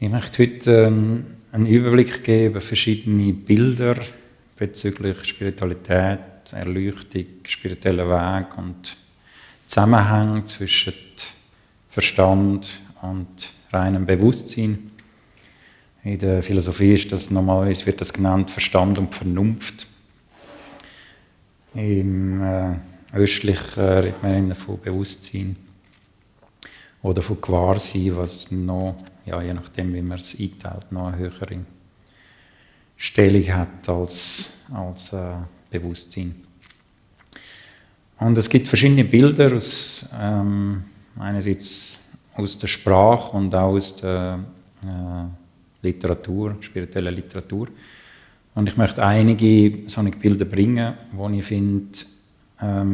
Ich möchte heute einen Überblick geben über verschiedene Bilder bezüglich Spiritualität, Erleuchtung, spiritueller Weg und Zusammenhang zwischen Verstand und reinem Bewusstsein. In der Philosophie ist das normalerweise wird das genannt Verstand und Vernunft. Im östlichen redet man von Bewusstsein oder von Gewahrsein, was noch, ja, je nachdem, wie man es einteilt, noch eine höhere Stellung hat als Bewusstsein. Und es gibt verschiedene Bilder, einerseits aus der Sprache und auch aus der Literatur, spiritueller Literatur. Und ich möchte einige solche Bilder bringen, die ich finde,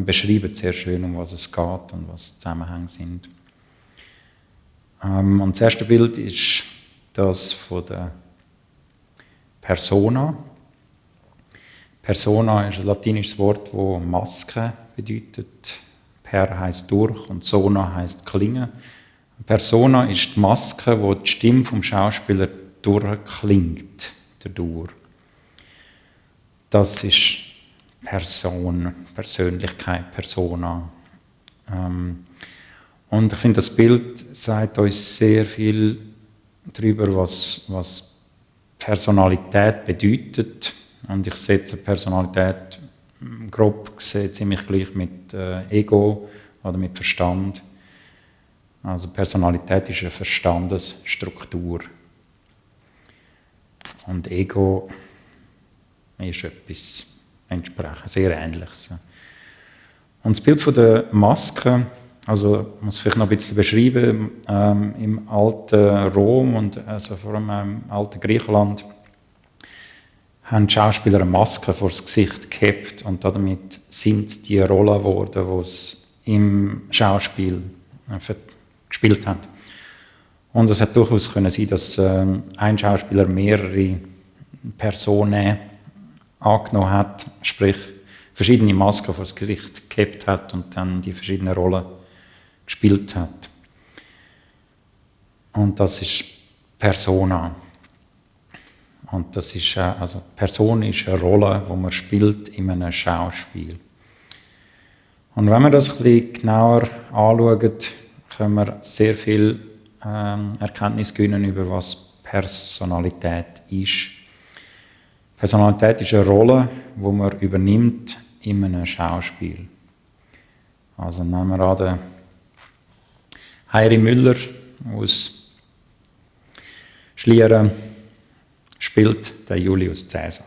beschreiben sehr schön, um was es geht und was Zusammenhänge sind. Und das erste Bild ist das von der Persona. Persona ist ein latinisches Wort, das Maske bedeutet. Per heisst durch und Sona heisst Klingen. Persona ist die Maske, wo die Stimme vom Schauspieler durchklingt, dadurch. Das ist Person, Persönlichkeit, Persona. Und ich finde, das Bild sagt uns sehr viel darüber, was Personalität bedeutet. Und ich setze Personalität grob gesehen ziemlich gleich mit Ego oder mit Verstand. Also Personalität ist eine Verstandesstruktur. Und Ego ist etwas entsprechend sehr Ähnliches. Und das Bild von der Maske, also ich muss vielleicht noch ein bisschen beschreiben, im alten Rom und also vor allem im alten Griechenland haben die Schauspieler eine Maske vor das Gesicht gehabt und damit sind die Rollen geworden, die es im Schauspiel gespielt haben. Und es hat durchaus können sein, dass ein Schauspieler mehrere Personen angenommen hat, sprich verschiedene Masken vor das Gesicht gehabt hat und dann die verschiedenen Rollen gespielt hat. Und das ist Persona. Und das ist, also Person ist eine Rolle, die man spielt in einem Schauspiel. Und wenn wir das ein bisschen genauer anschauen, können wir sehr viel Erkenntnis gewinnen über was Personalität ist. Personalität ist eine Rolle, die man übernimmt in einem Schauspiel. Also nehmen wir an den Heiri Müller aus Schlieren spielt der Julius Caesar,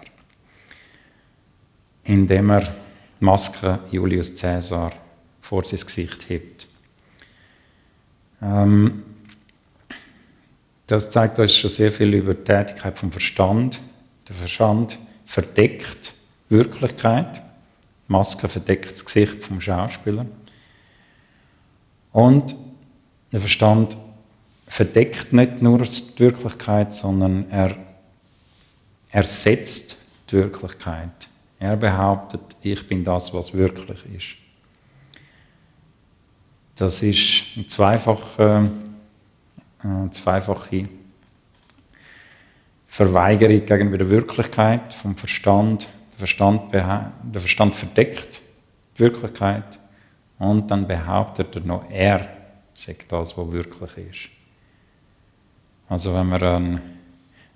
indem er die Maske Julius Caesar vor sein Gesicht hebt. Das zeigt uns schon sehr viel über die Tätigkeit vom Verstand. Der Verstand verdeckt Wirklichkeit, die Maske verdeckt das Gesicht vom Schauspieler. Und der Verstand verdeckt nicht nur die Wirklichkeit, sondern er ersetzt die Wirklichkeit. Er behauptet, ich bin das, was wirklich ist. Das ist eine zweifache Verweigerung gegenüber der Wirklichkeit vom Verstand. Der Verstand verdeckt die Wirklichkeit und dann behauptet er noch, er sagt das, was wirklich ist. Also wenn man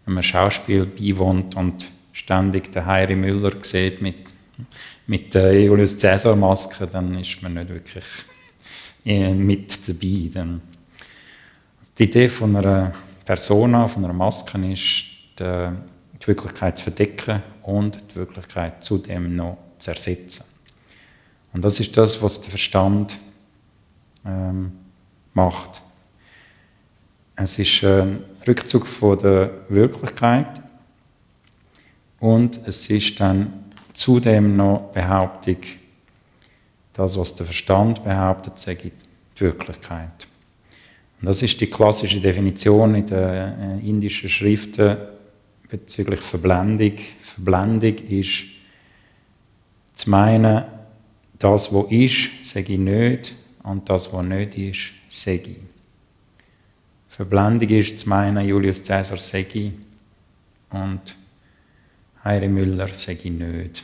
einem Schauspiel beiwohnt und ständig den Heiri Müller sieht mit der Julius Caesar Maske, dann ist man nicht wirklich mit dabei. Dann die Idee von einer Persona, von einer Maske ist, die Wirklichkeit zu verdecken und die Wirklichkeit zudem noch zu ersetzen. Und das ist das, was der Verstand macht. Es ist ein Rückzug von der Wirklichkeit und es ist dann zudem noch Behauptung, das, was der Verstand behauptet, sei die Wirklichkeit. Und das ist die klassische Definition in den indischen Schriften bezüglich Verblendung. Verblendung ist zu meinen, das, was ist, sage ich nicht, und das, was nicht ist, sage ich. Verblendung ist zu meinen, Julius Caesar sei und Heiri Müller sei nicht.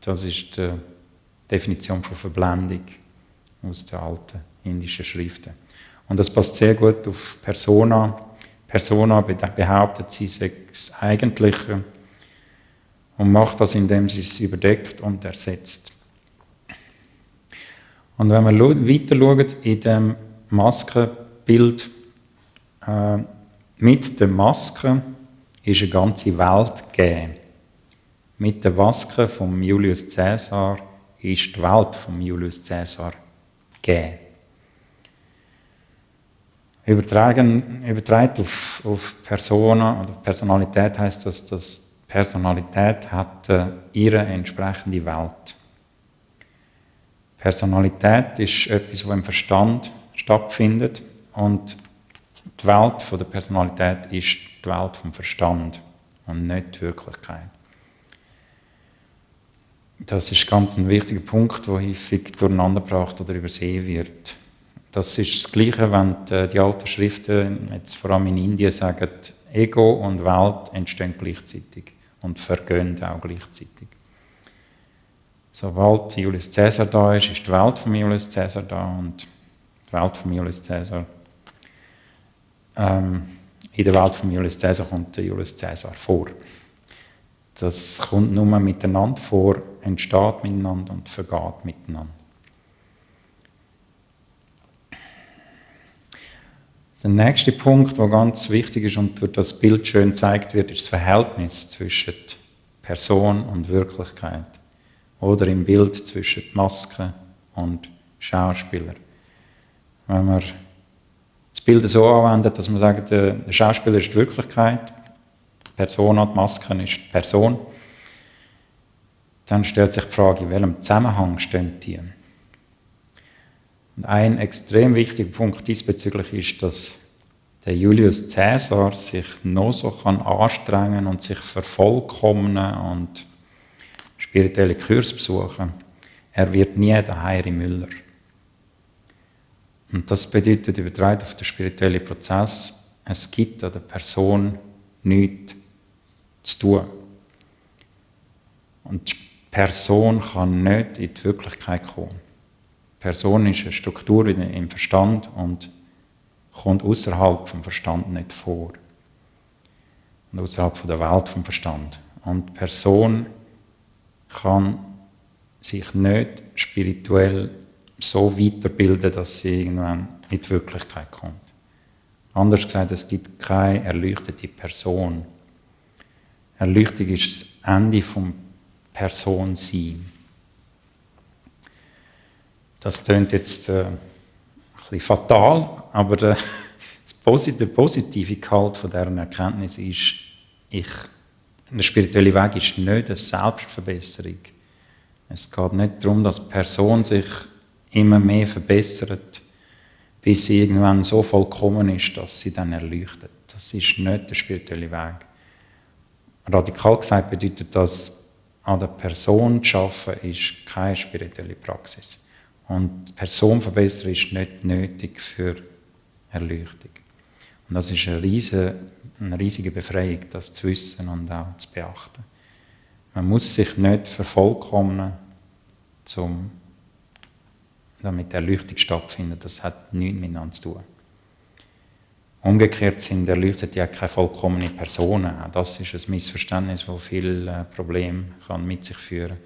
Das ist die Definition von Verblendung aus den alten indischen Schriften. Und das passt sehr gut auf Persona. Persona behauptet, sie sei das Eigentliche und macht das, indem sie es überdeckt und ersetzt. Und wenn wir weiter schauen, in dem Maskenbild, mit der Maske ist eine ganze Welt gegeben. Mit der Maske von Julius Caesar ist die Welt von Julius Caesar gegeben. Übertragen auf Persona oder Personalität heisst das, dass Personalität hat ihre entsprechende Welt. Personalität ist etwas, was im Verstand stattfindet und die Welt der Personalität ist die Welt vom Verstand und nicht die Wirklichkeit. Das ist ganz ein wichtiger Punkt, der häufig durcheinandergebracht oder übersehen wird. Das ist das Gleiche, wenn die alten Schriften, jetzt vor allem in Indien, sagen, Ego und Welt entstehen gleichzeitig und vergehen auch gleichzeitig. Sobald Julius Caesar da ist die Welt von Julius Caesar da und die Welt von Julius Caesar. In der Welt von Julius Caesar kommt der Julius Caesar vor. Das kommt nur miteinander vor, entsteht miteinander und vergeht miteinander. Der nächste Punkt, der ganz wichtig ist und durch das Bild schön gezeigt wird, ist das Verhältnis zwischen Person und Wirklichkeit. Oder im Bild zwischen Maske und Schauspieler. Wenn wir das Bild so anwenden, dass man sagt, der Schauspieler ist die Wirklichkeit, die Persona, die Maske ist die Person, dann stellt sich die Frage, in welchem Zusammenhang stehen die? Und ein extrem wichtiger Punkt diesbezüglich ist, dass der Julius Caesar sich noch so anstrengen und sich vervollkommnen und spirituelle Kurs besuchen. Er wird nie der Heiri Müller. Und das bedeutet, übertragen auf den spirituellen Prozess, es gibt an der Person nichts zu tun. Und die Person kann nicht in die Wirklichkeit kommen. Die Person ist eine Struktur im Verstand und kommt außerhalb vom Verstand nicht vor. Und außerhalb der Welt vom Verstand. Und die Person kann sich nicht spirituell so weiterbilden, dass sie irgendwann in die Wirklichkeit kommt. Anders gesagt, es gibt keine erleuchtete Person. Erleuchtung ist das Ende vom Personsein. Das klingt jetzt ein bisschen fatal, aber der positive Gehalt von dieser Erkenntnis ist, der spirituelle Weg ist nicht eine Selbstverbesserung. Es geht nicht darum, dass die Person sich immer mehr verbessert, bis sie irgendwann so vollkommen ist, dass sie dann erleuchtet. Das ist nicht der spirituelle Weg. Radikal gesagt bedeutet das, an der Person zu arbeiten, ist keine spirituelle Praxis. Und die Person verbessern ist nicht nötig für Erleuchtung. Und das ist eine riesige Befreiung, das zu wissen und auch zu beachten. Man muss sich nicht vervollkommnen, damit Erleuchtung stattfindet. Das hat nichts miteinander zu tun. Umgekehrt sind Erleuchtete ja keine vollkommenen Personen. Auch das ist ein Missverständnis, das viele Probleme mit sich führen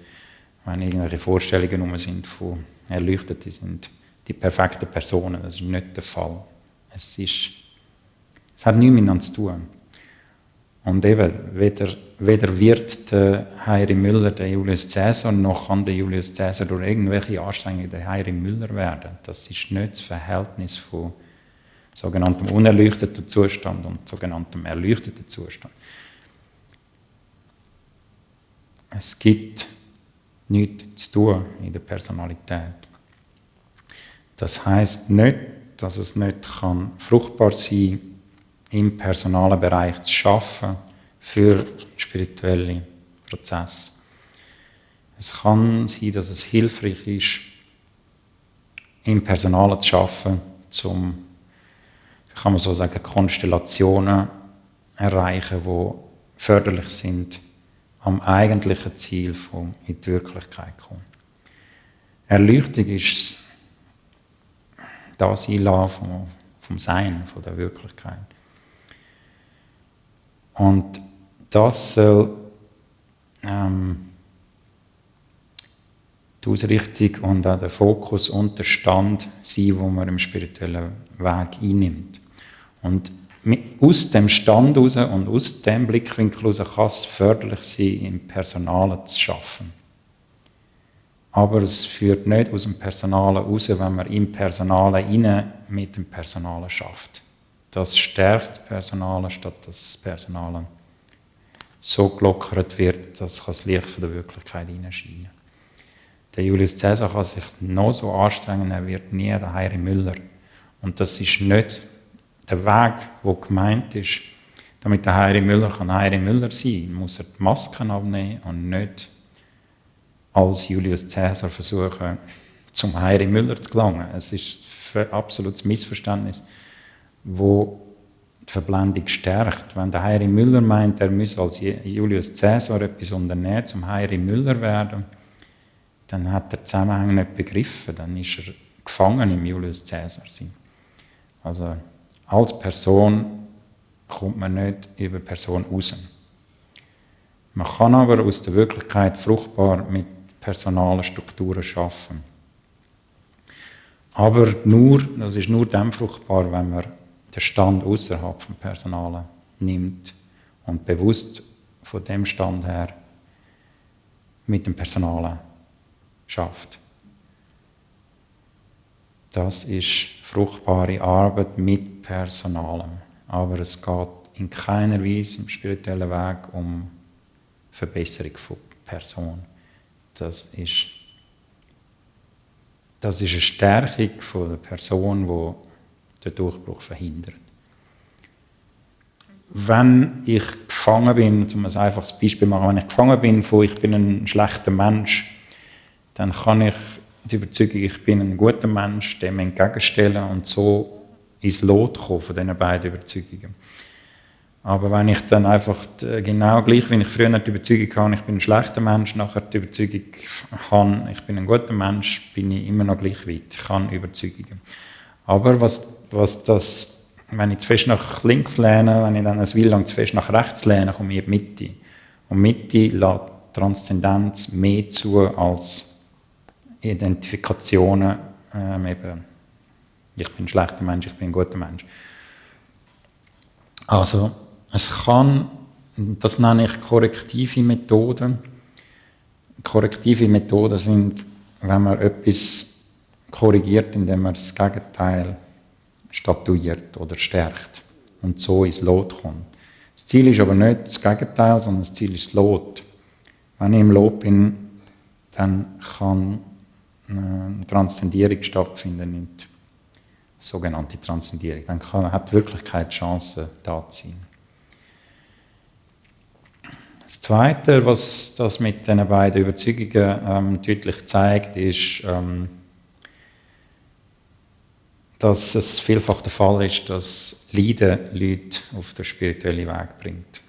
kann. Wenn irgendwelche Vorstellungen rum sind von Erleuchteten, sind die perfekten Personen. Das ist nicht der Fall. Es hat nichts miteinander zu tun. Und eben, weder wird der Heiri Müller der Julius Caesar, noch kann der Julius Caesar durch irgendwelche Anstrengungen der Heiri Müller werden. Das ist nicht das Verhältnis von sogenanntem unerleuchteten Zustand und sogenanntem erleuchteten Zustand. Es gibt nichts zu tun in der Personalität. Das heisst nicht, dass es nicht fruchtbar sein kann, im personalen Bereich zu arbeiten für spirituelle Prozesse. Es kann sein, dass es hilfreich ist, im Personalen zu arbeiten, für kann man so sagen, Konstellationen erreichen, die förderlich sind, am eigentlichen Ziel in die Wirklichkeit kommen. Erleuchtung ist das Einlassen vom Sein, von der Wirklichkeit. Und das soll die Ausrichtung und auch der Fokus und der Stand sein, wo man im spirituellen Weg einnimmt. Und aus dem Stand heraus und aus dem Blickwinkel heraus kann es förderlich sein, im Personalen zu arbeiten. Aber es führt nicht aus dem Personalen raus, wenn man im Personalen rein mit dem Personalen schafft. Das stärkt das Personalen, statt dass das Personalen so gelockert wird, dass das Licht von der Wirklichkeit hineinscheinen. Der Julius Caesar kann sich noch so anstrengen, er wird nie der Heiri Müller. Und das ist nicht der Weg, der gemeint ist. Damit der Heiri Müller sein kann, muss er die Masken abnehmen und nicht als Julius Caesar versuchen, zum Heiri Müller zu gelangen. Es ist ein absolutes Missverständnis, wo die Verblendung stärkt. Wenn der Heiri Müller meint, er müsse als Julius Caesar etwas unternehmen, zum Heiri Müller werden, dann hat er den Zusammenhang nicht begriffen. Dann ist er gefangen im Julius Caesar sein. Also als Person kommt man nicht über Person raus. Man kann aber aus der Wirklichkeit fruchtbar mit personalen Strukturen arbeiten. Aber das ist nur dann fruchtbar, wenn man den Stand außerhalb vom Personalen nimmt und bewusst von dem Stand her mit dem Personalen schafft. Das ist fruchtbare Arbeit mit Personalem. Aber es geht in keiner Weise im spirituellen Weg um Verbesserung von Person. Das ist eine Stärkung von der Person, die den Durchbruch verhindert. Wenn ich gefangen bin, um ein einfaches Beispiel zu machen, wenn ich gefangen bin von «ich bin ein schlechter Mensch», dann kann ich die Überzeugung, ich bin ein guter Mensch, dem entgegenstellen und so ins Lot kommen von diesen beiden Überzeugungen. Aber wenn ich dann einfach genau gleich, wie ich früher die Überzeugung habe, ich bin ein schlechter Mensch, nachher die Überzeugung habe, ich bin ein guter Mensch, bin ich immer noch gleich weit. Ich habe Überzeugungen. Aber was das, wenn ich zu fest nach links lehne, wenn ich dann eine Weile lang zu fest nach rechts lehne, komme ich in die Mitte. Und Mitte lässt Transzendenz mehr zu als Identifikationen, eben, ich bin ein schlechter Mensch, ich bin ein guter Mensch. Also, es kann, das nenne ich korrektive Methoden. Korrektive Methoden sind, wenn man etwas korrigiert, indem man das Gegenteil statuiert oder stärkt und so ins Lot kommt. Das Ziel ist aber nicht das Gegenteil, sondern das Ziel ist das Lot. Wenn ich im Lot bin, dann kann eine Transzendierung stattfinden, nicht sogenannte Transzendierung. Dann hat die Wirklichkeit Chancen, da zu sein. Das Zweite, was das mit diesen beiden Überzeugungen deutlich zeigt, ist, dass es vielfach der Fall ist, dass Leiden Leute auf den spirituellen Weg bringt.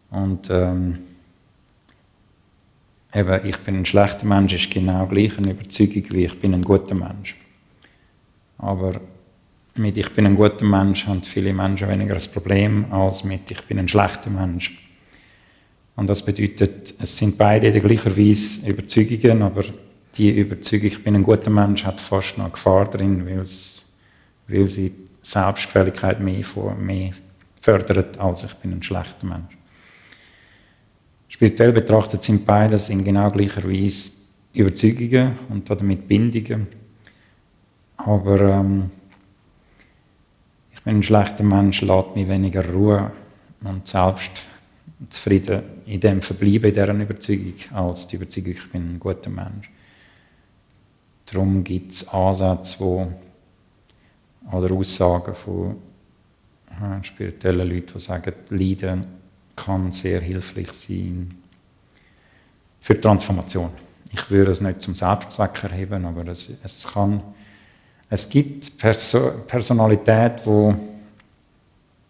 Und eben, ich bin ein schlechter Mensch, ist genau gleich eine Überzeugung wie ich bin ein guter Mensch. Aber mit «ich bin ein guter Mensch» haben viele Menschen weniger ein Problem als mit «ich bin ein schlechter Mensch». Und das bedeutet, es sind beide in der gleichen Weise Überzeugungen, aber die Überzeugung «ich bin ein guter Mensch» hat fast noch eine Gefahr drin, weil sie die Selbstgefälligkeit mehr fördert als «ich bin ein schlechter Mensch». Spirituell betrachtet sind beides in genau gleicher Weise Überzeugungen und damit Bindungen. Aber ich bin ein schlechter Mensch, lässt mich weniger Ruhe und Selbstzufrieden in dem verbleiben, in dieser Überzeugung, als die Überzeugung, ich bin ein guter Mensch. Darum gibt es Ansätze oder Aussagen von spirituellen Leuten, die sagen, Leiden kann sehr hilfreich sein für die Transformation. Ich würde es nicht zum Selbstzweck erheben, aber es kann Es gibt Personalität, die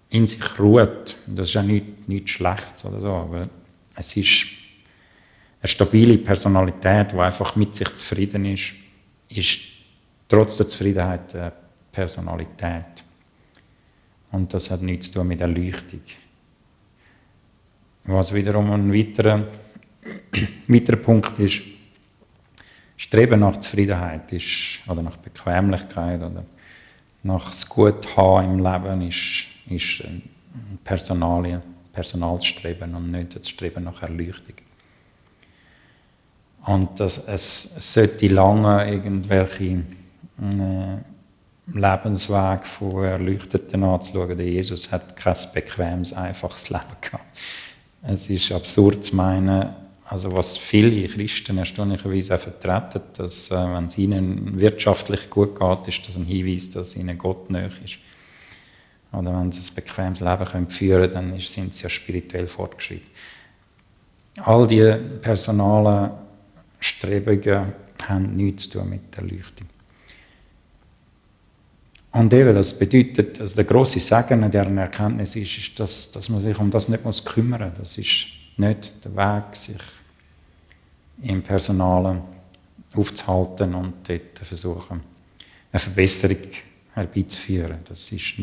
in sich ruht. Das ist ja nichts Schlechtes oder so, aber es ist eine stabile Personalität, die einfach mit sich zufrieden ist trotz der Zufriedenheit eine Personalität. Und das hat nichts zu tun mit Erleuchtung. Was wiederum ein weiterer Punkt ist, Streben nach Zufriedenheit oder nach Bequemlichkeit oder nach das Guthaben im Leben ist ein Personalstreben und nicht das Streben nach Erleuchtung. Und es sollte lange irgendwelche Lebensweg von Erleuchteten anzuschauen. Der Jesus hat kein bequemes, einfaches Leben gehabt. Es ist absurd zu meinen, also was viele Christen erstaunlicherweise auch vertreten, dass wenn es ihnen wirtschaftlich gut geht, ist das ein Hinweis, dass ihnen Gott nahe ist. Oder wenn sie ein bequemes Leben führen können, dann sind sie ja spirituell fortgeschritten. All diese personalen Strebungen haben nichts zu tun mit der Erleuchtung. Und eben, das bedeutet, also der grosse Segen an dieser Erkenntnis ist, dass man sich um das nicht kümmern muss. Das ist nicht der Weg, sich im Personalen aufzuhalten und dort versuchen, eine Verbesserung herbeizuführen. Das ist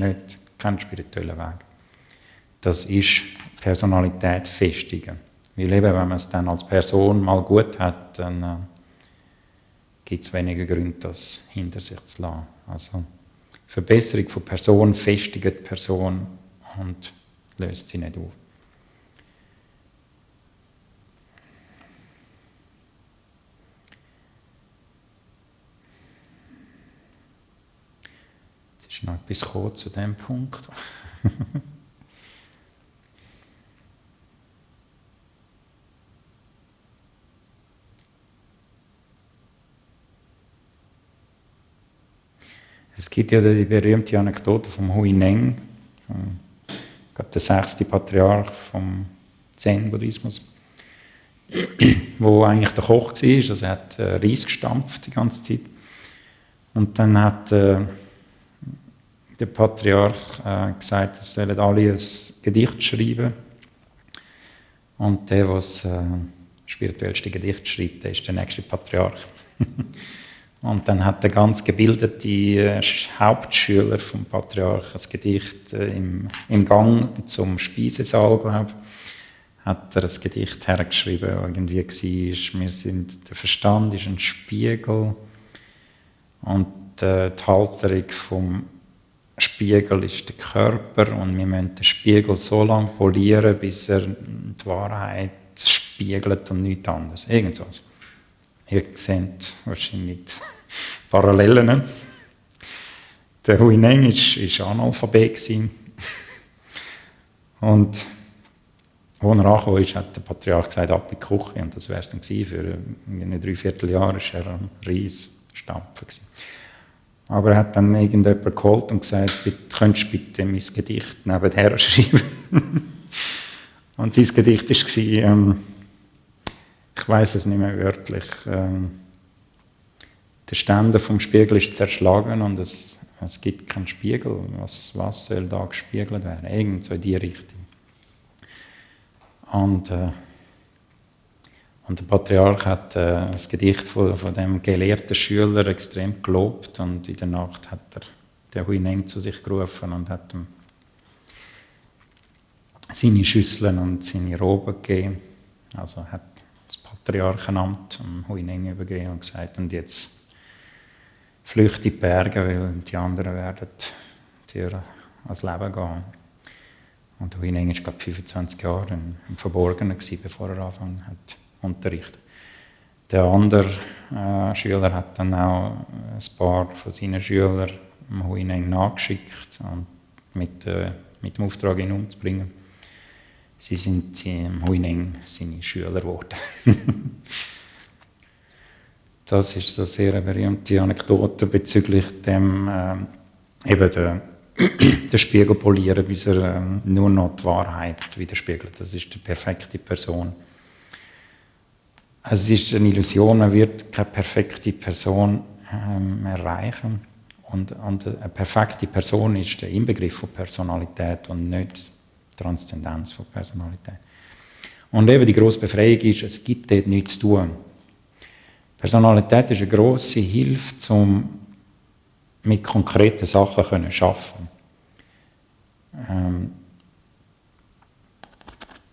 kein spiritueller Weg. Das ist Personalität festigen. Weil eben, wenn man es dann als Person mal gut hat, dann gibt es weniger Gründe, das hinter sich zu lassen. Also Verbesserung von Person festigt die Person und löst sie nicht auf. Jetzt ist noch etwas gekommen zu diesem Punkt. Es gibt ja die berühmte Anekdote vom Huineng, ich glaube der 6. Patriarch vom Zen-Buddhismus, wo eigentlich der Koch war, also er hat Reis gestampft die ganze Zeit. Und dann hat der Patriarch gesagt, es sollen alle ein Gedicht schreiben. Und der das spirituellste Gedicht schreibt, der ist der nächste Patriarch. Und dann hat der ganz gebildete Hauptschüler vom Patriarch ein Gedicht im Gang zum Speisesaal, glaube ich, hat er ein Gedicht hergeschrieben, das irgendwie war, der Verstand ist ein Spiegel und die Halterung vom Spiegel ist der Körper und wir müssen den Spiegel so lange polieren, bis er die Wahrheit spiegelt und nichts anderes. Irgendwas. Ihr seht wahrscheinlich die Parallelen. Der Huineng war Analphabet. Und als er angekommen ist, hat der Patriarch gesagt, ab in die Küche. Und das wäre es dann gewesen. Für ein 3/4 Jahr war er am Reis stampfen. Aber er hat dann irgendjemand geholt und gesagt, könntest du bitte mein Gedicht nebenher schreiben? Und sein Gedicht war, ich weiss es nicht mehr wörtlich, der Ständer vom Spiegel ist zerschlagen und es gibt keinen Spiegel. Was soll da gespiegelt werden? Irgend so in die Richtung. Und der Patriarch hat das Gedicht von dem gelehrten Schüler extrem gelobt und in der Nacht hat er den Huineng zu sich gerufen und hat ihm seine Schüsseln und seine Roben gegeben. Also hat das Patriarchenamt am Huineng übergeben und gesagt, und jetzt flüchte in die Berge, weil die anderen werden dir ans Leben gehen. Und der Huineng war gerade 25 Jahre im Verborgenen, bevor er angefangen hat unterrichten. Der andere Schüler hat dann auch ein paar von seinen Schülern dem Huineng nachgeschickt, mit dem Auftrag, ihn umzubringen. Sie sind im Huineng seine Schüler geworden. Das ist so eine sehr berühmte Anekdote bezüglich dem eben der Spiegel polieren, bis er nur noch die Wahrheit widerspiegelt. Das ist die perfekte Person. Es ist eine Illusion, man wird keine perfekte Person erreichen. Und eine perfekte Person ist der Inbegriff von Personalität und nicht die Transzendenz von Personalität. Und eben die grosse Befreiung ist, es gibt dort nichts zu tun. Personalität ist eine grosse Hilfe, um mit konkreten Sachen zu arbeiten.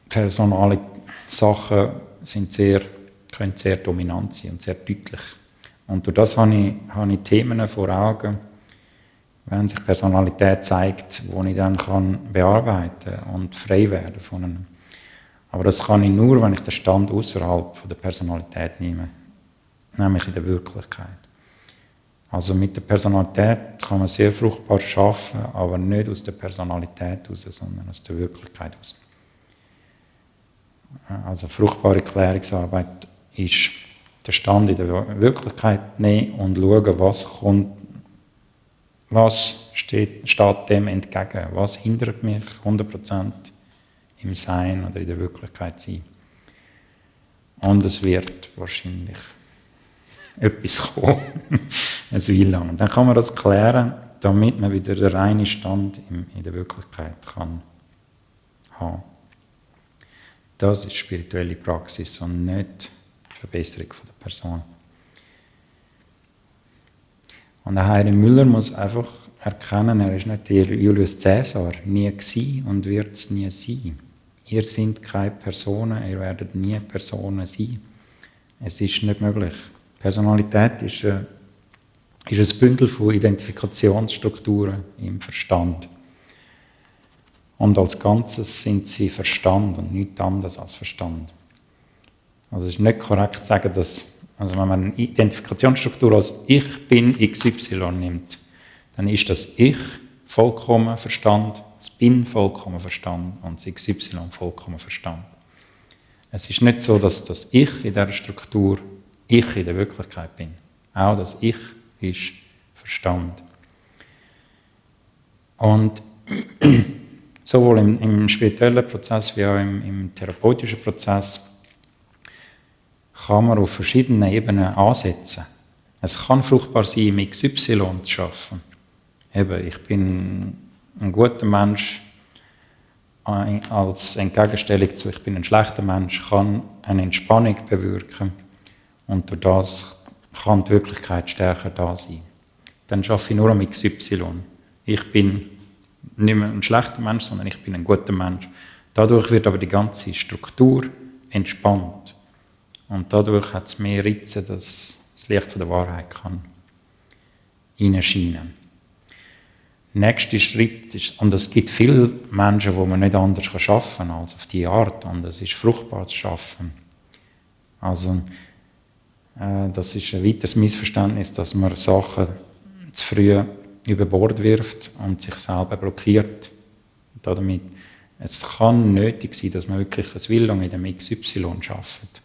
Personale Sachen können sehr dominant sein und sehr deutlich. Und durch das habe ich Themen vor Augen, wenn sich Personalität zeigt, die ich dann bearbeiten und frei werden von ihnen. Aber das kann ich nur, wenn ich den Stand außerhalb der Personalität nehme, nämlich in der Wirklichkeit. Also mit der Personalität kann man sehr fruchtbar arbeiten, aber nicht aus der Personalität heraus, sondern aus der Wirklichkeit heraus. Also fruchtbare Klärungsarbeit ist den Stand in der Wirklichkeit nehmen und schauen, was steht dem entgegen, was hindert mich 100% im Sein oder in der Wirklichkeit sein. Und es wird wahrscheinlich etwas kommen, eine Weile lang. Und dann kann man das klären, damit man wieder den reinen Stand in der Wirklichkeit kann haben. Das ist spirituelle Praxis und nicht die Verbesserung der Person. Und der Heiri Müller muss einfach erkennen, er ist nicht der Julius Caesar, nie gewesen und wird es nie sein. Ihr seid keine Personen, ihr werdet nie Personen sein. Es ist nicht möglich. Personalität ist ein Bündel von Identifikationsstrukturen im Verstand. Und als Ganzes sind sie Verstand und nichts anderes als Verstand. Also es ist nicht korrekt zu sagen, dass, also wenn man eine Identifikationsstruktur als «Ich bin XY» nimmt, dann ist das «Ich» vollkommen Verstand, das «Bin» vollkommen Verstand und das «XY» vollkommen Verstand. Es ist nicht so, dass das «Ich» in dieser Struktur «Ich» in der Wirklichkeit bin. Auch das «Ich» ist Verstand. Und sowohl im spirituellen Prozess wie auch im therapeutischen Prozess kann man auf verschiedenen Ebenen ansetzen. Es kann fruchtbar sein, mit XY zu arbeiten. Eben, ich bin ein guter Mensch als Entgegenstellung zu ich bin ein schlechter Mensch, kann eine Entspannung bewirken und durch das kann die Wirklichkeit stärker da sein. Dann arbeite ich nur mit XY. Ich bin nicht mehr ein schlechter Mensch, sondern ich bin ein guter Mensch. Dadurch wird aber die ganze Struktur entspannt. Und dadurch hat es mehr Ritze, dass das Licht von der Wahrheit kann hineinscheinen. Der nächste Schritt ist, und es gibt viele Menschen, wo man nicht anders arbeiten kann als auf diese Art, und es ist fruchtbar zu arbeiten. Also, das ist ein weiteres Missverständnis, dass man Sachen zu früh über Bord wirft und sich selber blockiert. Damit, es kann nötig sein, dass man wirklich ein Willen in dem XY arbeitet.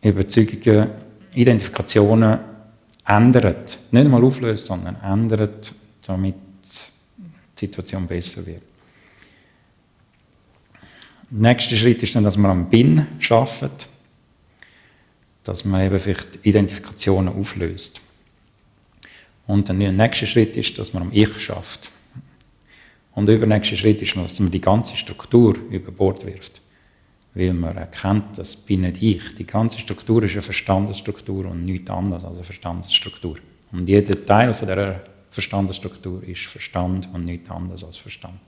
Überzeugungen, Identifikationen ändert. Nicht einmal auflöst, sondern ändert, damit die Situation besser wird. Der nächste Schritt ist dann, dass man am Bin arbeitet. Dass man eben vielleicht Identifikationen auflöst. Und dann der nächste Schritt ist, dass man am Ich schafft. Und der übernächste Schritt ist, dass man die ganze Struktur über Bord wirft. Weil man erkennt, das bin nicht ich. Die ganze Struktur ist eine Verstandesstruktur und nichts anderes als eine Verstandesstruktur. Und jeder Teil von dieser Verstandesstruktur ist Verstand und nichts anderes als Verstand.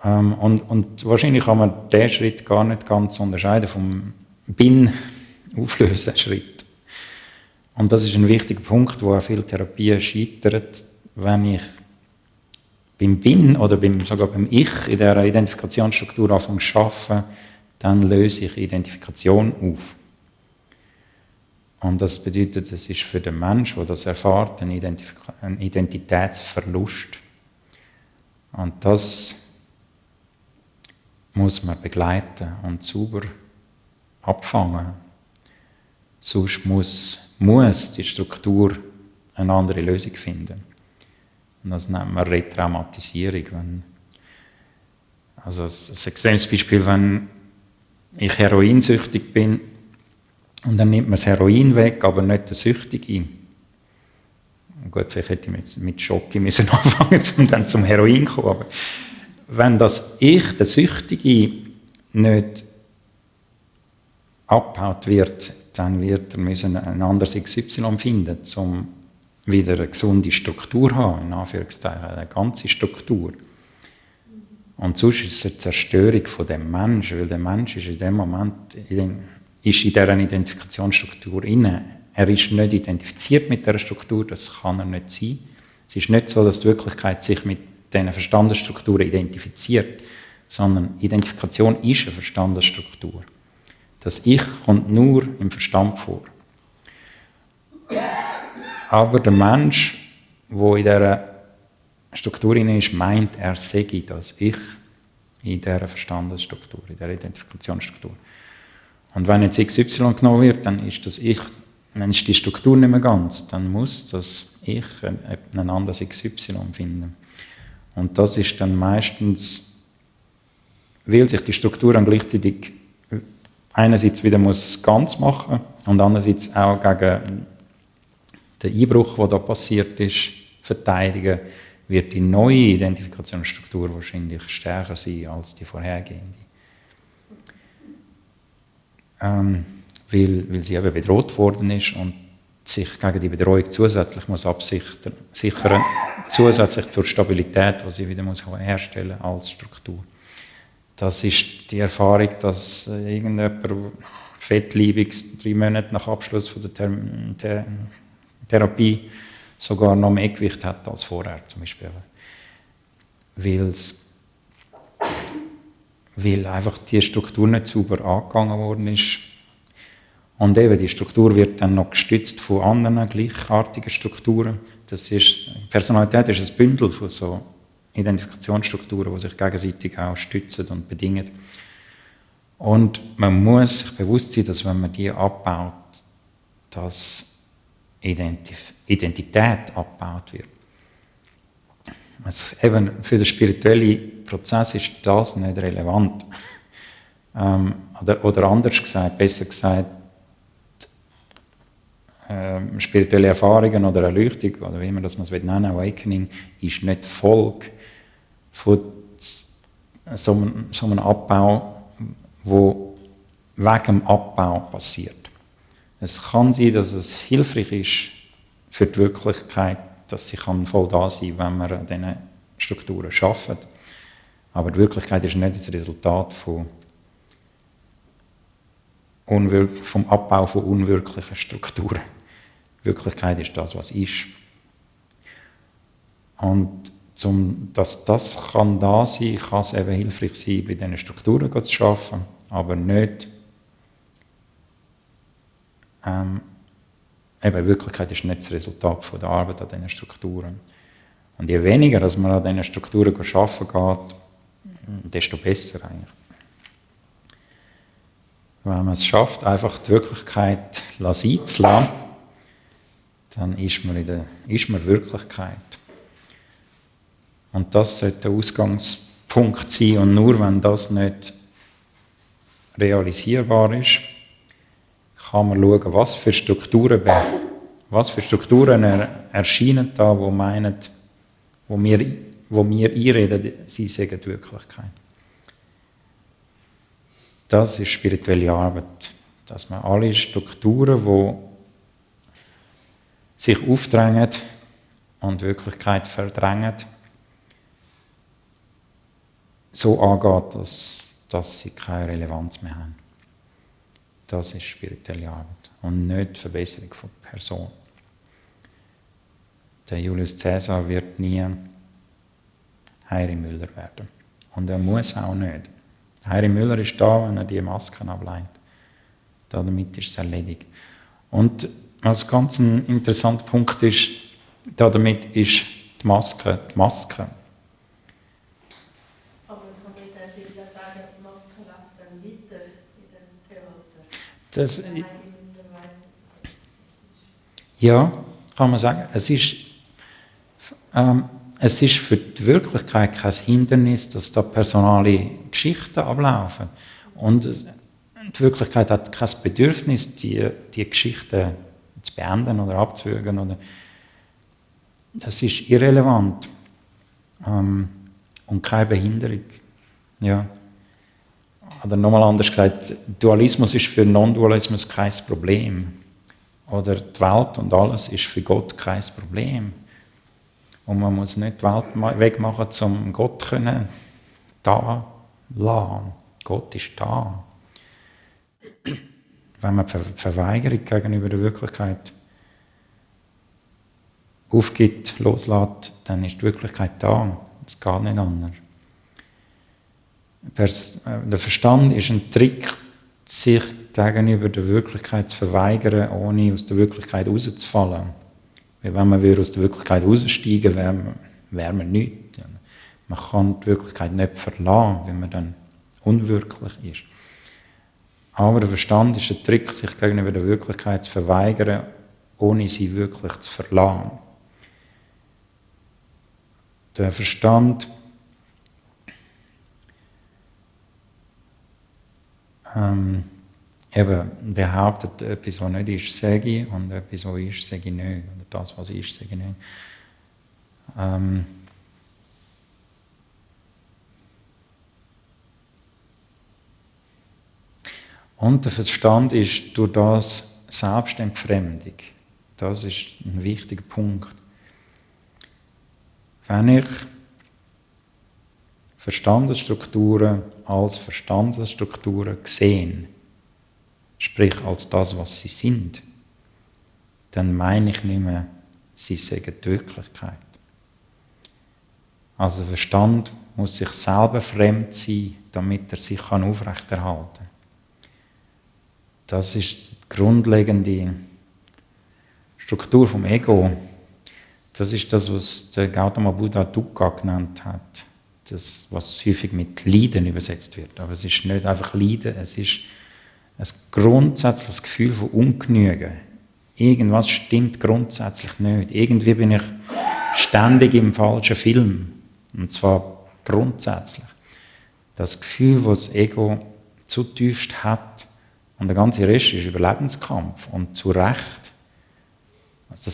Und wahrscheinlich kann man diesen Schritt gar nicht ganz unterscheiden vom Bin-Auflösen-Schritt. Und das ist ein wichtiger Punkt, wo auch viele Therapien scheitern, wenn ich beim Bin oder sogar beim Ich in dieser Identifikationsstruktur anfange zu arbeiten, dann löse ich Identifikation auf. Und das bedeutet, es ist für den Menschen, der das erfährt, ein Identitätsverlust. Und das muss man begleiten und sauber abfangen. Sonst muss die Struktur eine andere Lösung finden. Und das nennt man Retraumatisierung. Also ein extremes Beispiel, wenn ich heroinsüchtig bin und dann nimmt man das Heroin weg, aber nicht den Süchtigen. gut, vielleicht hätte ich mit Schoki müssen anfangen, um dann zum Heroin zu kommen. Aber wenn das Ich, der Süchtige, nicht abgebaut wird, dann wird er müssen ein anderes XY finden, um wieder eine gesunde Struktur zu haben, in Anführungszeichen, eine ganze Struktur. Und sonst ist es eine Zerstörung von dem Menschen, weil der Mensch ist in dem Moment in dieser Identifikationsstruktur inne. Er ist nicht identifiziert mit dieser Struktur, das kann er nicht sein. Es ist nicht so, dass die Wirklichkeit sich mit diesen Verstandesstrukturen identifiziert, sondern Identifikation ist eine Verstandesstruktur. Das Ich kommt nur im Verstand vor. Aber der Mensch, der in dieser Struktur ist, meint, er sei das Ich in dieser Verstandesstruktur, in dieser Identifikationsstruktur. Und wenn jetzt XY genommen wird, dann ist das Ich, dann ist die Struktur nicht mehr ganz. Dann muss das Ich ein anderes XY finden. Und das ist dann meistens, weil sich die Struktur dann gleichzeitig einerseits wieder muss ganz machen und andererseits auch gegen den Einbruch, der da passiert ist, verteidigen, wird die neue Identifikationsstruktur wahrscheinlich stärker sein als die vorhergehende. Weil sie eben bedroht worden ist und sich gegen die Bedrohung zusätzlich muss absichern, zusätzlich zur Stabilität, die sie wieder muss herstellen als Struktur. Das ist die Erfahrung, dass irgendjemand fettleibig 3 Monate nach Abschluss von der Therapie sogar noch mehr Gewicht hat als vorher, zum Beispiel. Weil einfach die Struktur nicht sauber angegangen worden ist. Und eben, die Struktur wird dann noch gestützt von anderen gleichartigen Strukturen. Personalität ist ein Bündel von so Identifikationsstrukturen, die sich gegenseitig auch stützen und bedingen. Und man muss sich bewusst sein, dass wenn man die abbaut, dass Identität abgebaut wird. Eben für den spirituellen Prozess ist das nicht relevant. Oder anders gesagt, besser gesagt, spirituelle Erfahrungen oder Erleuchtung, oder wie man das nennen will, Awakening, ist nicht Folge von so einem Abbau, wo wegen dem Abbau passiert. Es kann sein, dass es hilfreich ist für die Wirklichkeit, dass sie voll da sein kann, wenn wir an diesen Strukturen arbeitet. Aber die Wirklichkeit ist nicht das Resultat vom Abbau von unwirklichen Strukturen. Die Wirklichkeit ist das, was ist. Und dass das kann da sein, kann es eben hilfreich sein, bei diesen Strukturen zu arbeiten, aber nicht eben Wirklichkeit ist nicht das Resultat von der Arbeit an diesen Strukturen. Und je weniger dass man an diesen Strukturen arbeiten geht, desto besser eigentlich. Wenn man es schafft, einfach die Wirklichkeit sein zu lassen, dann ist man Wirklichkeit. Und das sollte der Ausgangspunkt sein. Und nur wenn das nicht realisierbar ist, kann man schauen, was für Strukturen erscheinen da, wo wir einreden, sie sagen die Wirklichkeit. Das ist spirituelle Arbeit, dass man alle Strukturen, die sich aufdrängen und Wirklichkeit verdrängen, so angeht, dass sie keine Relevanz mehr haben. Das ist spirituelle Arbeit und nicht die Verbesserung von der Person. Der Julius Caesar wird nie Heiri Müller werden. Und er muss auch nicht. Heiri Müller ist da, wenn er die Masken ablehnt. Damit ist es erledigt. Und was ganz ein interessanter Punkt ist, damit ist die Maske die Maske. Aber man kann nicht auch sagen, die Maske lebt dann weiter in dem Theater. Das, ja, kann man sagen. Es ist für die Wirklichkeit kein Hindernis, dass da personale Geschichten ablaufen. Und die Wirklichkeit hat kein Bedürfnis, die Geschichten zu beenden oder abzuwürgen. das ist irrelevant und keine Behinderung. Ja. Oder nochmal anders gesagt, Dualismus ist für Non-Dualismus kein Problem. Oder die Welt und alles ist für Gott kein Problem. Und man muss nicht die Welt wegmachen, um Gott da lassen. Gott ist da. Wenn man die Verweigerung gegenüber der Wirklichkeit aufgibt, loslässt, dann ist die Wirklichkeit da. Es geht nicht anders. Der Verstand ist ein Trick, sich gegenüber der Wirklichkeit zu verweigern, ohne aus der Wirklichkeit rauszufallen. Weil wenn man aus der Wirklichkeit raussteigen würde, wäre man nichts. Man kann die Wirklichkeit nicht verlassen, wenn man dann unwirklich ist. Aber der Verstand ist ein Trick, sich gegenüber der Wirklichkeit zu verweigern, ohne sie wirklich zu verlassen. Der Verstand behauptet, etwas, was nicht ist, sage ich, und etwas, was ist, sage ich nicht. Oder das, was ist, sage ich nicht. Und der Verstand ist durch das Selbstentfremdung. Das ist ein wichtiger Punkt. Wenn ich Verstandesstrukturen als Verstandesstrukturen sehe, sprich als das, was sie sind, dann meine ich nicht mehr, sie sagen die Wirklichkeit. Also der Verstand muss sich selber fremd sein, damit er sich aufrechterhalten kann. Das ist die grundlegende Struktur vom Ego. Das ist das, was der Gautama Buddha Dukkha genannt hat. Das, was häufig mit Leiden übersetzt wird. Aber es ist nicht einfach Leiden, es ist ein grundsätzliches Gefühl von Ungenügen. Irgendwas stimmt grundsätzlich nicht. Irgendwie bin ich ständig im falschen Film. Und zwar grundsätzlich. Das Gefühl, das das Ego zutiefst hat, und der ganze Rest ist Überlebenskampf. Und zu Recht. Also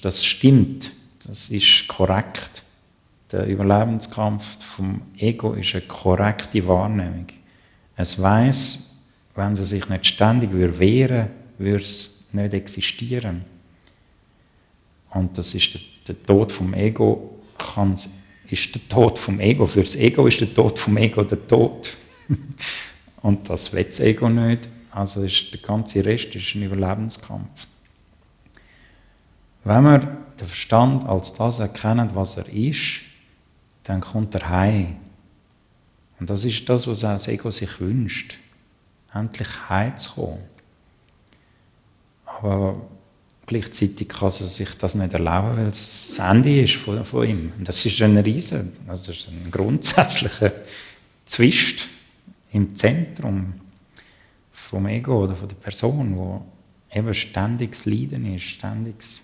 das stimmt. Das ist korrekt. Der Überlebenskampf vom Ego ist eine korrekte Wahrnehmung. Es weiss, wenn es sich nicht ständig wehren würde, würde es nicht existieren. Und das ist der Tod vom Ego, ist der Tod vom Ego. Für das Ego ist der Tod vom Ego der Tod. Und das will das Ego nicht. Also ist der ganze Rest ist ein Überlebenskampf. Wenn wir den Verstand als das erkennen, was er ist, dann kommt er heim. Und das ist das, was auch das Ego sich wünscht. Endlich heimzukommen. Aber gleichzeitig kann er sich das nicht erlauben, weil es das Ende ist von ihm. Und das ist ein riesen, also das ist ein grundsätzlicher Zwist im Zentrum vom Ego oder von der Person, wo eben ständiges Leiden ist, ständiges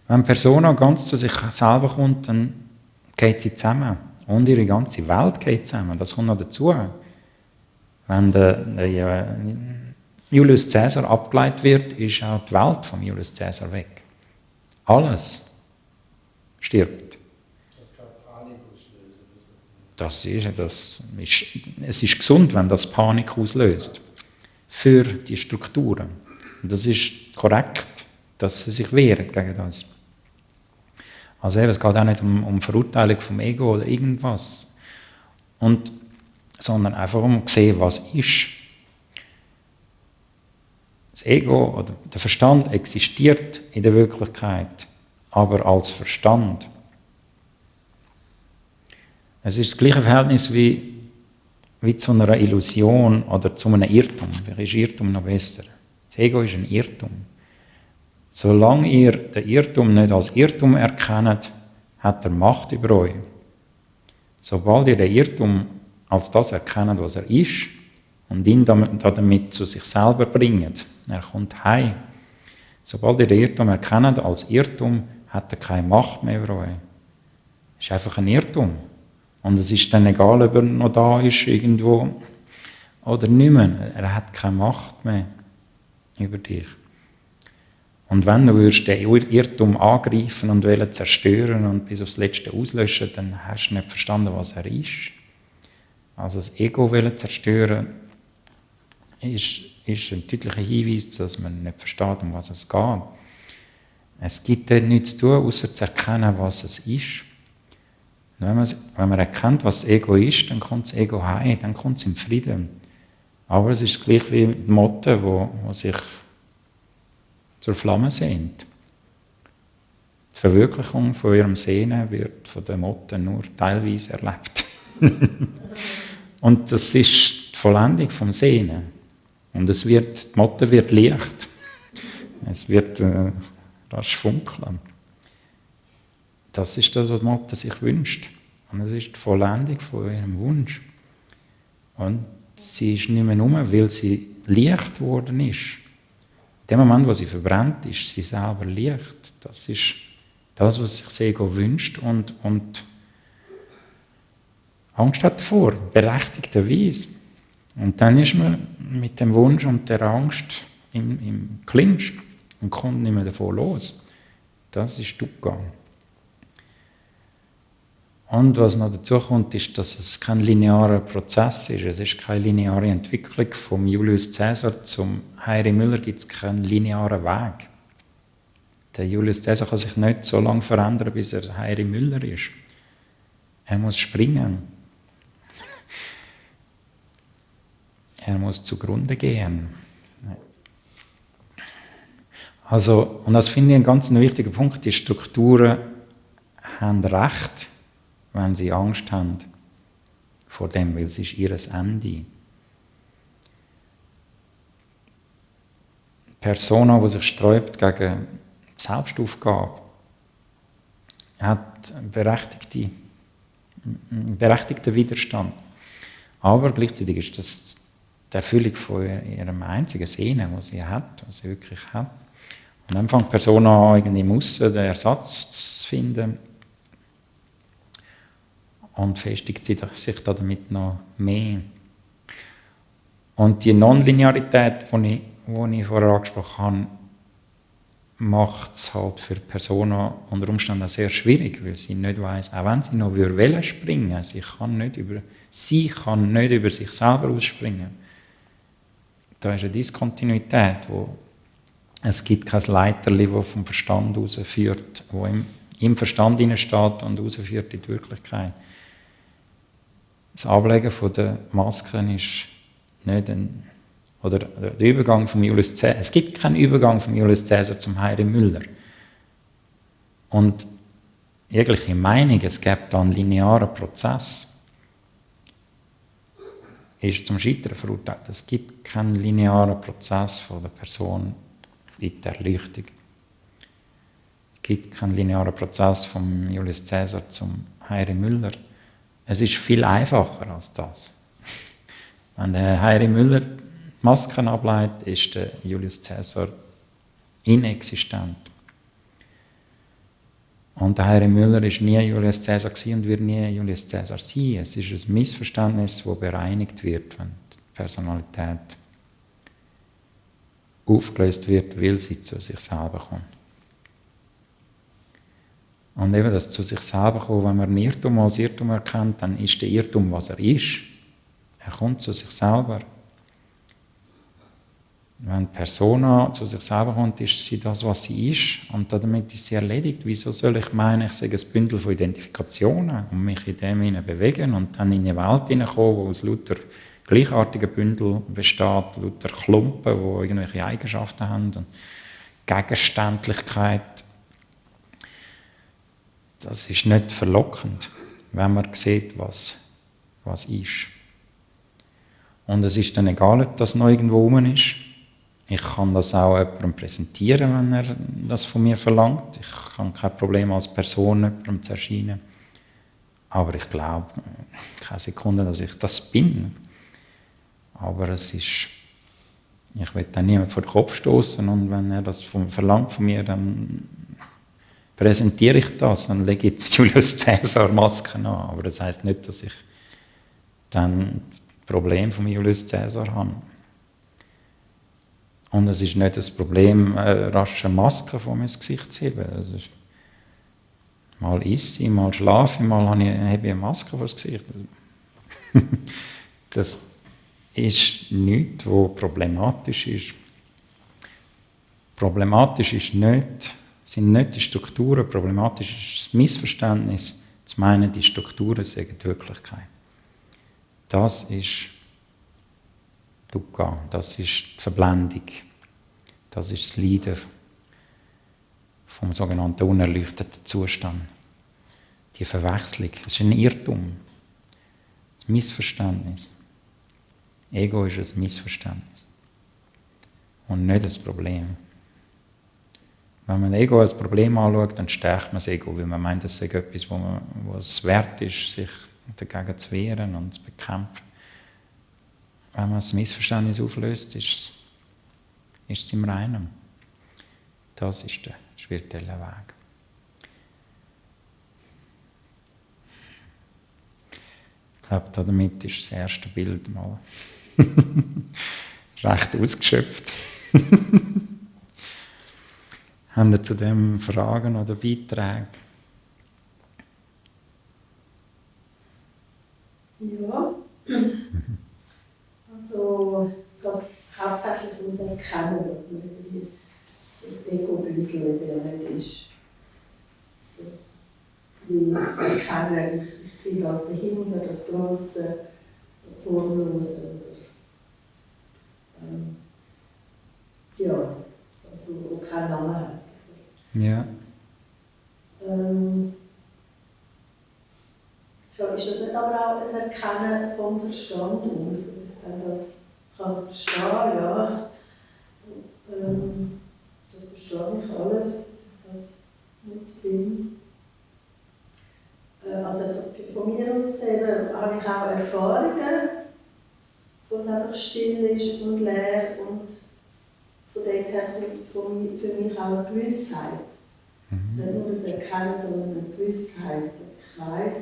Wenn die Persona ganz zu sich selber kommt, dann geht sie zusammen. Und ihre ganze Welt geht zusammen. Das kommt noch dazu. Wenn der Julius Caesar abgeleitet wird, ist auch die Welt von Julius Caesar weg. Alles stirbt. Das kann Panik auslösen. Es ist gesund, wenn das Panik auslöst. Für die Strukturen. Und das ist korrekt, dass sie sich wehren gegen das. Also es geht auch nicht um Verurteilung vom Ego oder irgendwas, sondern einfach um zu sehen, was ist. Das Ego oder der Verstand existiert in der Wirklichkeit, aber als Verstand. Es ist das gleiche Verhältnis wie zu einer Illusion oder zu einem Irrtum. Vielleicht ist Irrtum noch besser. Das Ego ist ein Irrtum. Solange ihr den Irrtum nicht als Irrtum erkennt, hat er Macht über euch. Sobald ihr den Irrtum als das erkennt, was er ist, und ihn damit zu sich selber bringt, er kommt heim. Sobald ihr den Irrtum erkennt als Irrtum, hat er keine Macht mehr über euch. Es ist einfach ein Irrtum. Und es ist dann egal, ob er noch da ist, irgendwo, oder nicht mehr. Er hat keine Macht mehr über dich. Und wenn du den Irrtum angreifen und zerstören und bis aufs Letzte auslöschen, dann hast du nicht verstanden, was er ist. Also das Ego zerstören ist ein deutlicher Hinweis, dass man nicht versteht, um was es geht. Es gibt dort nichts zu tun, außer zu erkennen, was es ist. Wenn man erkennt, was das Ego ist, dann kommt das Ego heim, dann kommt es im Frieden. Aber es ist gleich wie die Motte, wo sich zur Flamme sehnt. Die Verwirklichung von ihrem Sehnen wird von der Motte nur teilweise erlebt. Und das ist die Vollendung vom Sehnen. Und die Motte wird Licht. Es wird rasch funkeln. Das ist das, was die Motte sich wünscht. Und es ist die Vollendung von ihrem Wunsch. Und sie ist nicht mehr rum, weil sie Licht geworden ist. In dem Moment, wo sie verbrennt, ist sie selber Licht. Das ist das, was sich das Ego wünscht und Angst hat davor, berechtigterweise. Und dann ist man mit dem Wunsch und der Angst im Clinch und kommt nicht mehr davon los. Das ist Dukkha. Und was noch dazu kommt, ist, dass es kein linearer Prozess ist. Es ist keine lineare Entwicklung. Vom Julius Caesar zum Henry Müller gibt es keinen linearen Weg. Der Julius Caesar kann sich nicht so lange verändern, bis er Henry Müller ist. Er muss springen. Er muss zugrunde gehen. Also, und das finde ich ein ganz wichtiger Punkt. Die Strukturen haben Recht, wenn sie Angst haben vor dem, weil es ist ihr Ende. Die Persona, die sich sträubt gegen die Selbstaufgabe, hat einen berechtigten Widerstand. Aber gleichzeitig ist das die Erfüllung von ihrem einzigen Sehnen, was sie hat, was sie wirklich hat. Und dann fängt die Persona an, irgendwie im Aussen den Ersatz zu finden und festigt sich damit noch mehr. Und die Nonlinearität, die ich vorher angesprochen habe, macht es halt für die Persona unter Umständen auch sehr schwierig, weil sie nicht weiss, auch wenn sie noch springen würde, sie kann nicht über sich selber ausspringen. Da ist eine Diskontinuität, wo es gibt kein Leiterli, das vom Verstand herausführt, das im Verstand hineinsteht und herausführt in die Wirklichkeit. Das Ablegen der Masken ist nicht oder der Übergang vom Julius Caesar. Es gibt keinen Übergang vom Julius Caesar zum Henry Müller. Und jegliche Meinung, es gäbe da einen linearen Prozess, ist zum Scheitern verurteilt. Es gibt keinen linearen Prozess von der Person in der Erleuchtung. Es gibt keinen linearen Prozess vom Julius Caesar zum Henry Müller. Es ist viel einfacher als das. Wenn der Henry Müller Masken ableitet, ist der Julius Caesar inexistent. Und der Henry Müller war nie Julius Caesar und wird nie Julius Caesar sein. Es ist ein Missverständnis, das bereinigt wird, wenn die Personalität aufgelöst wird, weil sie zu sich selber kommt. Und eben das zu sich selber kommen, wenn man einen Irrtum als Irrtum erkennt, dann ist der Irrtum, was er ist. Er kommt zu sich selber. Wenn die Persona zu sich selber kommt, ist sie das, was sie ist. Und damit ist sie erledigt. Wieso soll ich meinen, ich sei ein Bündel von Identifikationen und mich in dem hinein bewegen und dann in eine Welt hineinkommen, wo aus lauter gleichartigen Bündeln besteht, lauter Klumpen, die irgendwelche Eigenschaften haben und Gegenständlichkeit. Das ist nicht verlockend, wenn man sieht, was ist. Und es ist dann egal, ob das noch irgendwo rum ist. Ich kann das auch jemandem präsentieren, wenn er das von mir verlangt. Ich habe kein Problem, als Person jemandem zu erscheinen. Aber ich glaube keine Sekunde, dass ich das bin. Aber ich will dann niemand vor den Kopf stoßen und wenn er das verlangt von mir, dann präsentiere ich das, dann lege ich Julius Caesar Masken an. Aber das heisst nicht, dass ich dann Problem von Julius Caesar habe. Und es ist nicht das Problem, rasch eine Maske vor mein Gesicht zu heben. Also, mal esse ich, mal schlafe ich, mal habe ich eine Maske vor das Gesicht. Das ist nichts, was problematisch ist. Problematisch sind nicht die Strukturen, problematisch ist das Missverständnis, zu meinen, die Strukturen seien die Wirklichkeit. Das ist Dukkha, das ist die Verblendung, das ist das Leiden vom sogenannten unerleuchteten Zustand. Die Verwechslung, das ist ein Irrtum, das Missverständnis. Ego ist ein Missverständnis und nicht das Problem. Wenn man Ego als Problem anschaut, dann stärkt man das Ego, weil man meint, das sei etwas, was wert ist, sich dagegen zu wehren und zu bekämpfen. Wenn man das Missverständnis auflöst, ist es im Reinen. Das ist der spirituelle Weg. Ich glaube, damit ist das erste Bild mal recht ausgeschöpft. Haben Sie zu dem Fragen oder Beiträge? Ja. Also ganz hauptsächlich muss man erkennen, dass man das Ego-Bündel ja nicht ist. Also, wie erkennen, ich bin das dahinter, das Grosse, das Formlose. Ja, also wo kein Name hat. Ja. Ist das nicht aber auch ein Erkennen vom Verstand aus, dass ich dann das kann verstehen, ja, das verstehe ich alles, dass ich das nicht bin. Also von mir aus gesehen habe ich auch Erfahrungen, wo es einfach still ist und leer und von dort her kommt für mich auch eine Gewissheit. Nicht nur das Erkennen, sondern eine Gewissheit, dass ich weiss,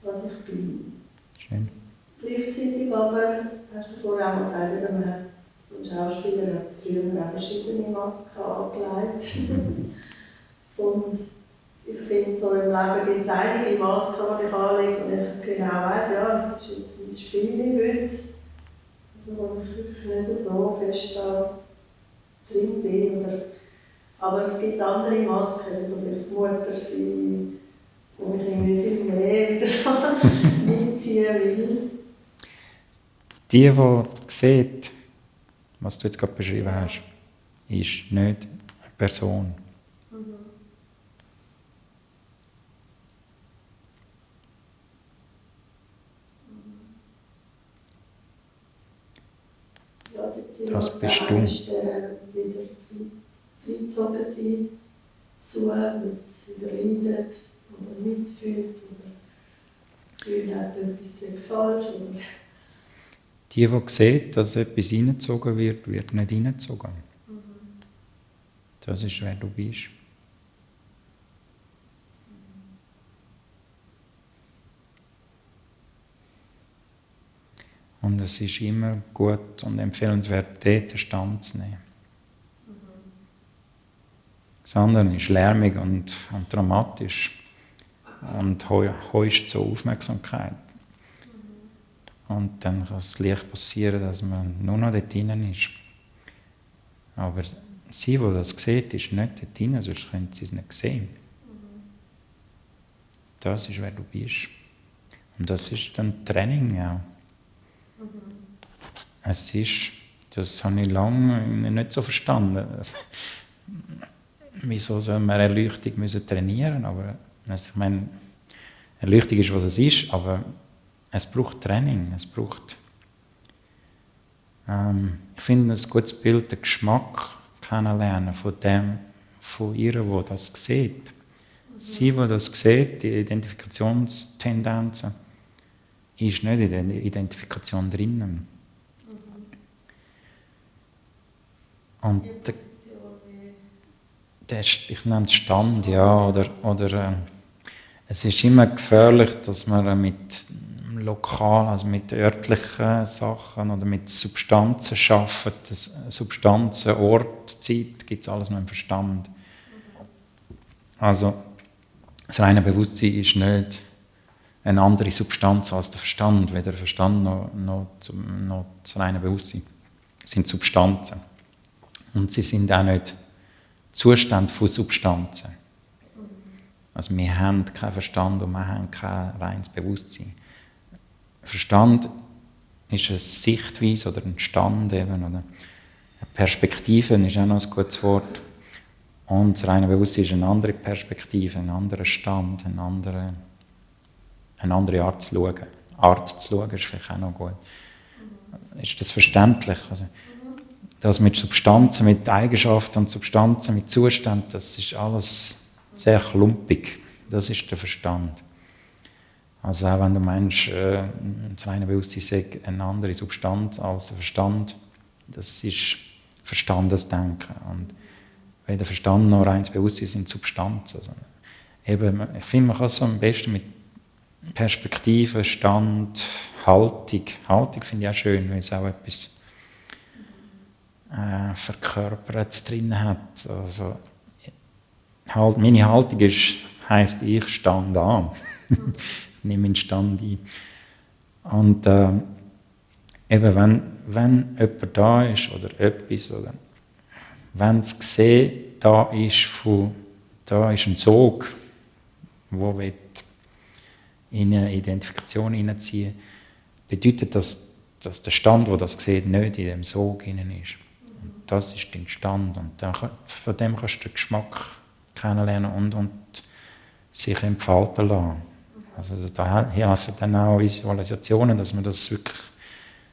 was ich bin. Schön. Gleichzeitig aber, hast du vorher auch mal gesagt, so ein Schauspieler hat früher auch verschiedene Masken angelegt. Und ich finde, so im Leben gibt es einige Masken, die ich anlege und ich genau weiss, ja, das ist jetzt mein Spiel heute. Also wo ich wirklich nicht so fest da drin bin. Aber es gibt andere Masken, so für das Muttersein, wo ich irgendwie viel mehr wieder so mitziehen will. Die sieht, was du jetzt gerade beschrieben hast, ist nicht eine Person. Ja, die das bist du. Ist, wieder reingezogen sein, wenn es wieder leidet oder mitfühlt oder das Gefühl hat, etwas sei falsch. Oder Die sieht, dass etwas hineingezogen wird, wird nicht hineingezogen. Das ist, wer du bist. Und es ist immer gut und empfehlenswert, dort Stand zu nehmen. Das andere ist lärmig und dramatisch und heuscht so Aufmerksamkeit. Und dann kann es leicht passieren, dass man nur noch dort drinnen ist. Aber sie, die das sieht, ist nicht dort drinnen, sonst können sie es nicht sehen. Das ist, wer du bist. Und das ist dann Training auch. Es ist, das habe ich lange nicht so verstanden. Wieso soll man Erleuchtung trainieren müssen? Aber also, ich meine, Erleuchtung ist, was es ist, aber es braucht Training. Es braucht, ich finde ein gutes Bild, den Geschmack kennenlernen von ihr, die das sieht. Sie, die das sieht, die Identifikationstendenzen, ist nicht in der Identifikation drinnen. Und ich nenne es Stand, ja, oder es ist immer gefährlich, dass man mit dem lokal, also mit örtlichen Sachen oder mit Substanzen schaffen. Substanzen, Ort, Zeit, gibt es alles nur im Verstand. Also das reine Bewusstsein ist nicht eine andere Substanz als der Verstand, weder der Verstand noch das reine Bewusstsein. Es sind Substanzen. Und sie sind auch nicht Zustände von Substanzen. Also wir haben keinen Verstand und wir haben kein reines Bewusstsein. Verstand ist eine Sichtweise oder ein Stand eben, oder eine Perspektive ist auch noch ein gutes Wort. Und das reine Bewusstsein ist eine andere Perspektive, ein anderer Stand, eine andere Art zu schauen. Art zu schauen ist vielleicht auch noch gut. Ist das verständlich? Also, das mit Substanzen, mit Eigenschaften und Substanzen, mit Zuständen, das ist alles sehr klumpig. Das ist der Verstand. Also auch wenn du meinst, das reine Bewusstsein sei eine andere Substanz als der Verstand, das ist Verstandesdenken. Und weder Verstand noch reines Bewusstsein sind Substanzen. Also eben, ich finde, man kann es so am besten mit Perspektive, Stand, Haltung. Haltung finde ich auch schön, weil es auch etwas Verkörpertes drin hat. Also, meine Haltung heisst, ich stand an. Ich nehme meinen Stand ein. Und eben, wenn jemand da ist oder etwas, oder wenn das Gesehen da ist ein Sog, der in eine Identifikation hineinziehen will, bedeutet das, dass der Stand, der das sieht, nicht in dem Sog hinein ist. Und das ist dein Stand. Und von dem kannst du den Geschmack kennenlernen und sich entfalten lassen. Also da helfen dann auch Visualisationen, dass man das wirklich,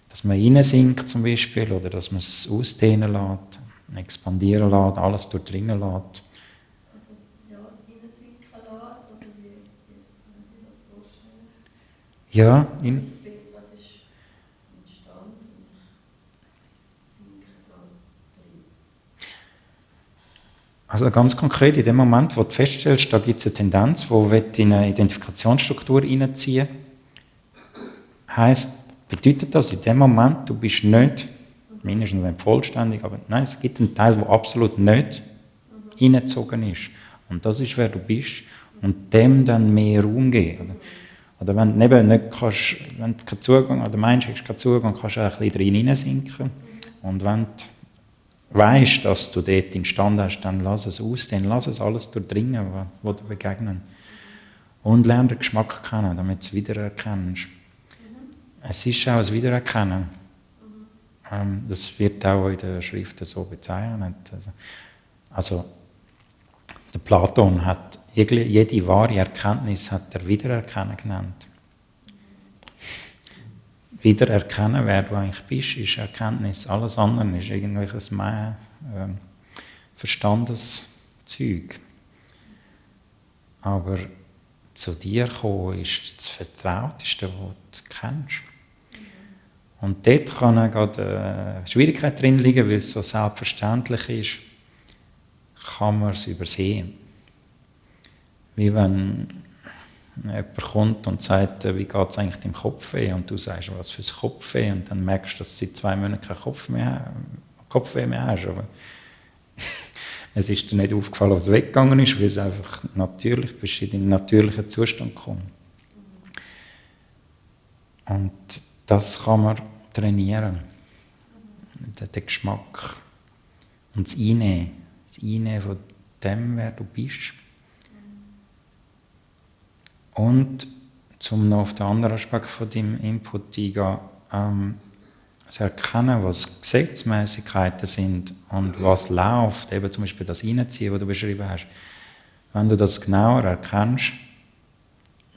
dass man reinsinkt zum Beispiel, oder dass man es ausdehnen lässt, expandieren lässt, alles durchdringen lässt. Also ja, reinsinken lässt, also wie kann ich mir das vorstellen? Ja, Was ist ein Stand und ich sinke da drin? Also ganz konkret, in dem Moment, wo du feststellst, da gibt es eine Tendenz, die in eine Identifikationsstruktur hineinziehen will, bedeutet das, in dem Moment, du bist nicht, mindestens nicht vollständig, aber nein, es gibt einen Teil, der absolut nicht hineingezogen ist. Und das ist, wer du bist. Und dem dann mehr Raum geben. Oder wenn du eben nicht kannst, wenn du keinen Zugang, oder meinst, du hast keinen Zugang, kannst du auch ein bisschen hineinsinken. Und wenn du weißt, dass du dort den Stand hast, dann lass es ausdehnen, lass es alles durchdringen, was dir begegnen. Und lerne den Geschmack kennen, damit du es wiedererkennst. Es ist auch ein Wiedererkennen. Das wird auch in den Schriften so bezeichnet. Also der Platon hat jede wahre Erkenntnis hat er Wiedererkennen genannt. Wiedererkennen, wer du eigentlich bist, ist Erkenntnis. Alles andere ist irgendwelches Verstandeszeug. Aber zu dir kommen ist das Vertrauteste, was du kennst. Und dort kann auch gerade eine Schwierigkeit drin liegen, weil es so selbstverständlich ist, kann man es übersehen. Wie wenn jemand kommt und sagt, wie geht es eigentlich deinem Kopfweh? Und du sagst, was für ein Kopfweh? Und dann merkst du, dass du seit 2 Monaten keinen Kopfweh mehr hast. Aber es ist dir nicht aufgefallen, was weggegangen ist, weil es einfach natürlich, bist in deinen natürlichen Zustand gekommen. Und das kann man trainieren. Den Geschmack. Und das Einnehmen. Das Einnehmen von dem, wer du bist. Und, um noch auf den anderen Aspekt von deinem Input eingehen, das Erkennen, was Gesetzmäßigkeiten sind und was läuft, eben zum Beispiel das Reinziehen, was du beschrieben hast. Wenn du das genauer erkennst,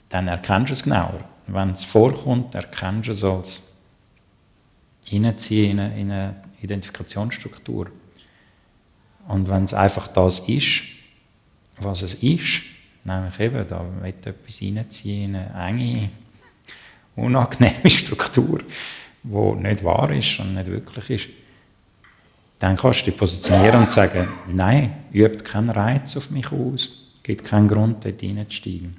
dann erkennst du es genauer. Wenn es vorkommt, erkennst du es als Reinziehen in eine Identifikationsstruktur. Und wenn es einfach das ist, was es ist, nämlich eben, da wird etwas reinziehen in eine enge, unangenehme Struktur, die nicht wahr ist und nicht wirklich ist, dann kannst du dich positionieren und sagen, nein, übt keinen Reiz auf mich aus, gibt keinen Grund, dort reinzusteigen.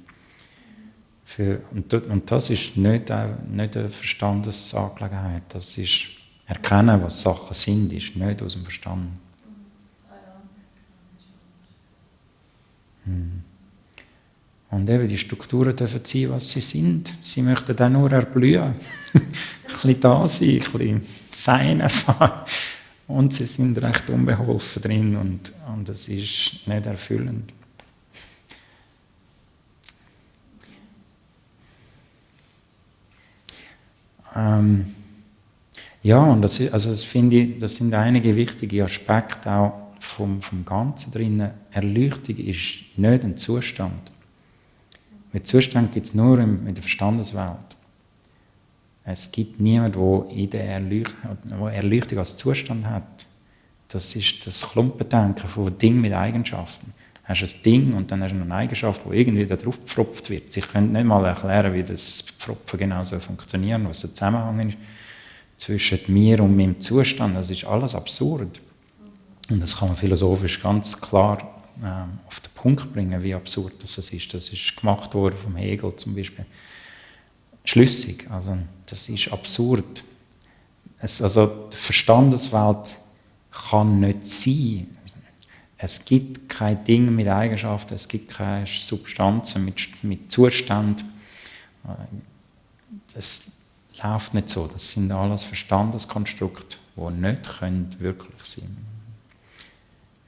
Und das ist nicht eine Verstandesangelegenheit. Das ist erkennen, was Sachen sind, ist nicht aus dem Verstand. Und eben die Strukturen dürfen sein, was sie sind. Sie möchten dann nur erblühen. Ein bisschen da sein, ein bisschen Sein erfahren. Und sie sind recht unbeholfen drin und es ist nicht erfüllend. Ja, und das finde ich, das sind einige wichtige Aspekte auch vom Ganzen drin. Erleuchtung ist nicht ein Zustand. Mit Zustand gibt es nur in der Verstandeswelt. Es gibt niemanden, der Erleuchtung als Zustand hat. Das ist das Klumpendenken von Dingen mit Eigenschaften. Du hast ein Ding und dann hast du eine Eigenschaft, die irgendwie da drauf gepfropft wird. Ich könnte nicht mal erklären, wie das Pfropfen genau so funktioniert, was der Zusammenhang ist zwischen mir und meinem Zustand. Das ist alles absurd. Und das kann man philosophisch ganz klar auf den Punkt bringen, wie absurd das ist. Das ist gemacht worden vom Hegel zum Beispiel. Schlüssig, also das ist absurd. Also die Verstandeswelt kann nicht sein. Es gibt kein Ding mit Eigenschaften, es gibt keine Substanzen mit Zustand. Das läuft nicht so. Das sind alles Verstandeskonstrukte, die nicht wirklich sein können.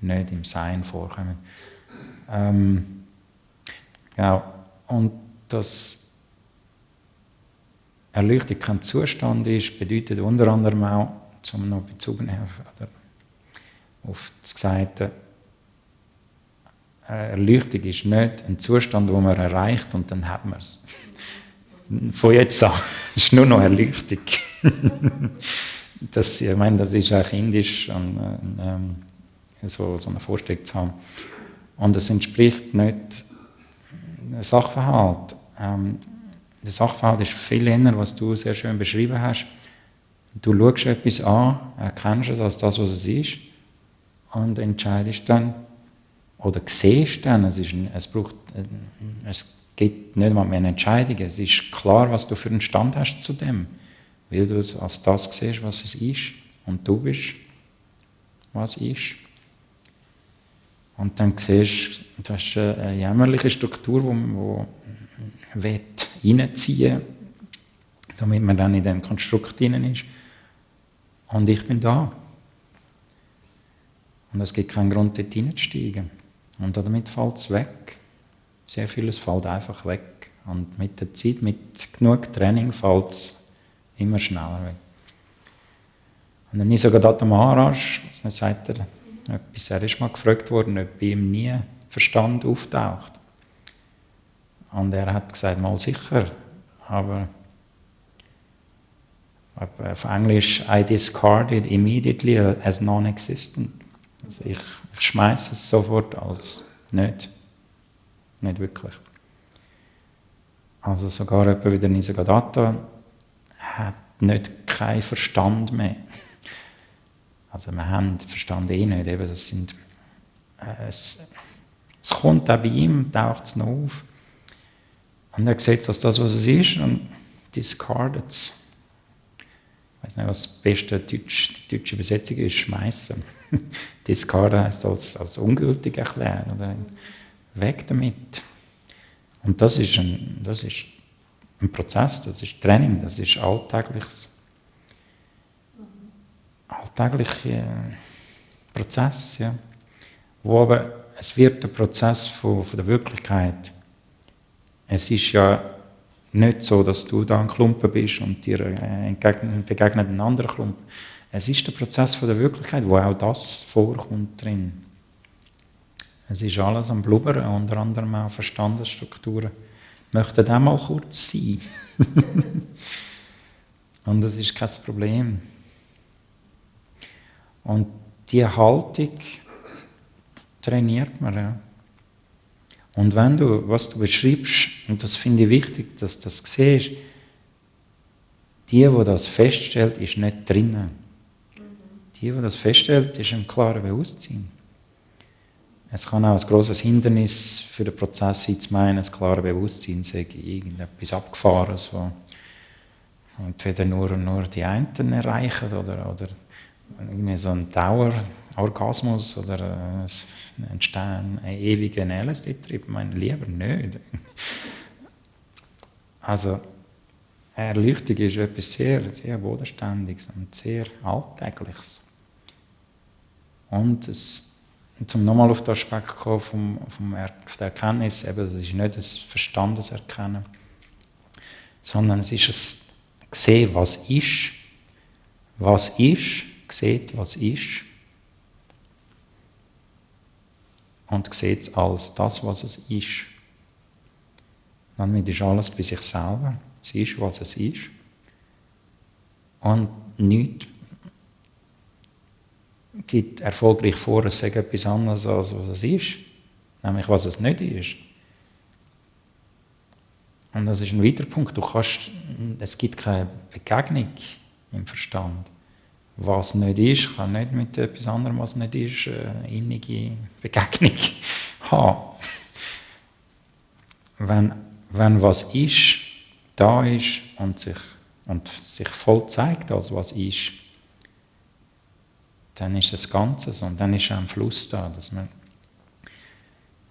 Nicht im Sein vorkommen. Genau. Und dass Erleuchtung kein Zustand ist, bedeutet unter anderem auch, um noch Bezug nehmen auf das Gesagte, Erleuchtung ist nicht ein Zustand, den man erreicht und dann hat man es. Von jetzt an ist nur noch Erleuchtung. Ich meine, das ist auch indisch, so eine Vorstellung zu haben. Und es entspricht nicht dem Sachverhalt. Der Sachverhalt ist viel eher, was du sehr schön beschrieben hast. Du schaust etwas an, erkennst es als das, was es ist, und entscheidest dann, oder siehst dann, es gibt nicht mal mehr eine Entscheidung, es ist klar, was du für einen Stand hast zu dem, weil du es als das siehst, was es ist, und du bist, was ist. Und dann siehst du, du hast eine jämmerliche Struktur, die reinziehen will, damit man dann in diesem Konstrukt drin ist. Und ich bin da. Und es gibt keinen Grund, dort hineinzusteigen. Und damit fällt es weg. Sehr vieles fällt einfach weg. Und mit der Zeit, mit genug Training, fällt es immer schneller weg. Und dann Nisargadatta Maharaj, dann sagt er etwas, er ist mal gefragt worden, ob bei ihm nie Verstand auftaucht. Und er hat gesagt, mal sicher, aber auf Englisch, I discard it immediately as non-existent. Also ich schmeiße es sofort als nicht wirklich. Also sogar jemand wie der Nisargadatta hat keinen Verstand mehr. Also wir haben Verstand nicht. Eben, das sind, es kommt auch bei ihm, taucht es noch auf. Und er sieht es als das, was es ist, und discardet es. Ich weiß nicht, was die deutsche Übersetzung ist, schmeißen. Discarden heisst als ungültig erklären oder weg damit. Und das ist ein Prozess, das ist Training, das ist alltäglicher Prozess, ja. Wo aber es wird der Prozess von der Wirklichkeit. Es ist ja nicht so, dass du da ein Klumpen bist und dir begegnet ein anderer Klumpen. Es ist der Prozess von der Wirklichkeit, wo auch das vorkommt drin. Es ist alles am Blubbern, unter anderem auch Verstandesstrukturen. Möchten auch mal kurz sein. Und das ist kein Problem. Und diese Haltung trainiert man, ja. Und was du beschreibst, und das finde ich wichtig, dass du das siehst, die das feststellt, ist nicht drinnen. Die das feststellt, ist im klaren Bewusstsein. Es kann auch ein grosses Hindernis für den Prozess sein, zu meinen, das klare Bewusstsein sei irgendetwas Abgefahrenes, das entweder nur die einen erreichen oder irgendwie so ein Dauerorgasmus oder einen ewigen LSD-Trip. Ich meine, lieber nicht. Also, Erleuchtung ist etwas sehr, sehr Bodenständiges und sehr Alltägliches. Und zum nochmal auf den Aspekt zu kommen, von der Erkenntnis, eben, das ist nicht das Verstandeserkennen, sondern es ist ein Sehen, was ist, sieht, was ist, und sieht es als das, was es ist. Damit ist alles bei sich selber. Es ist, was es ist. Und nichts gibt erfolgreich vor, es sei etwas anderes, als was es ist. Nämlich, was es nicht ist. Und das ist ein weiterer Punkt. Es gibt keine Begegnung im Verstand. Was nicht ist, kann nicht mit etwas anderem, was nicht ist, eine innige Begegnung haben. Wenn was ist, da ist und sich voll zeigt, als was ist, dann ist es Ganzes und dann ist auch ein Fluss da.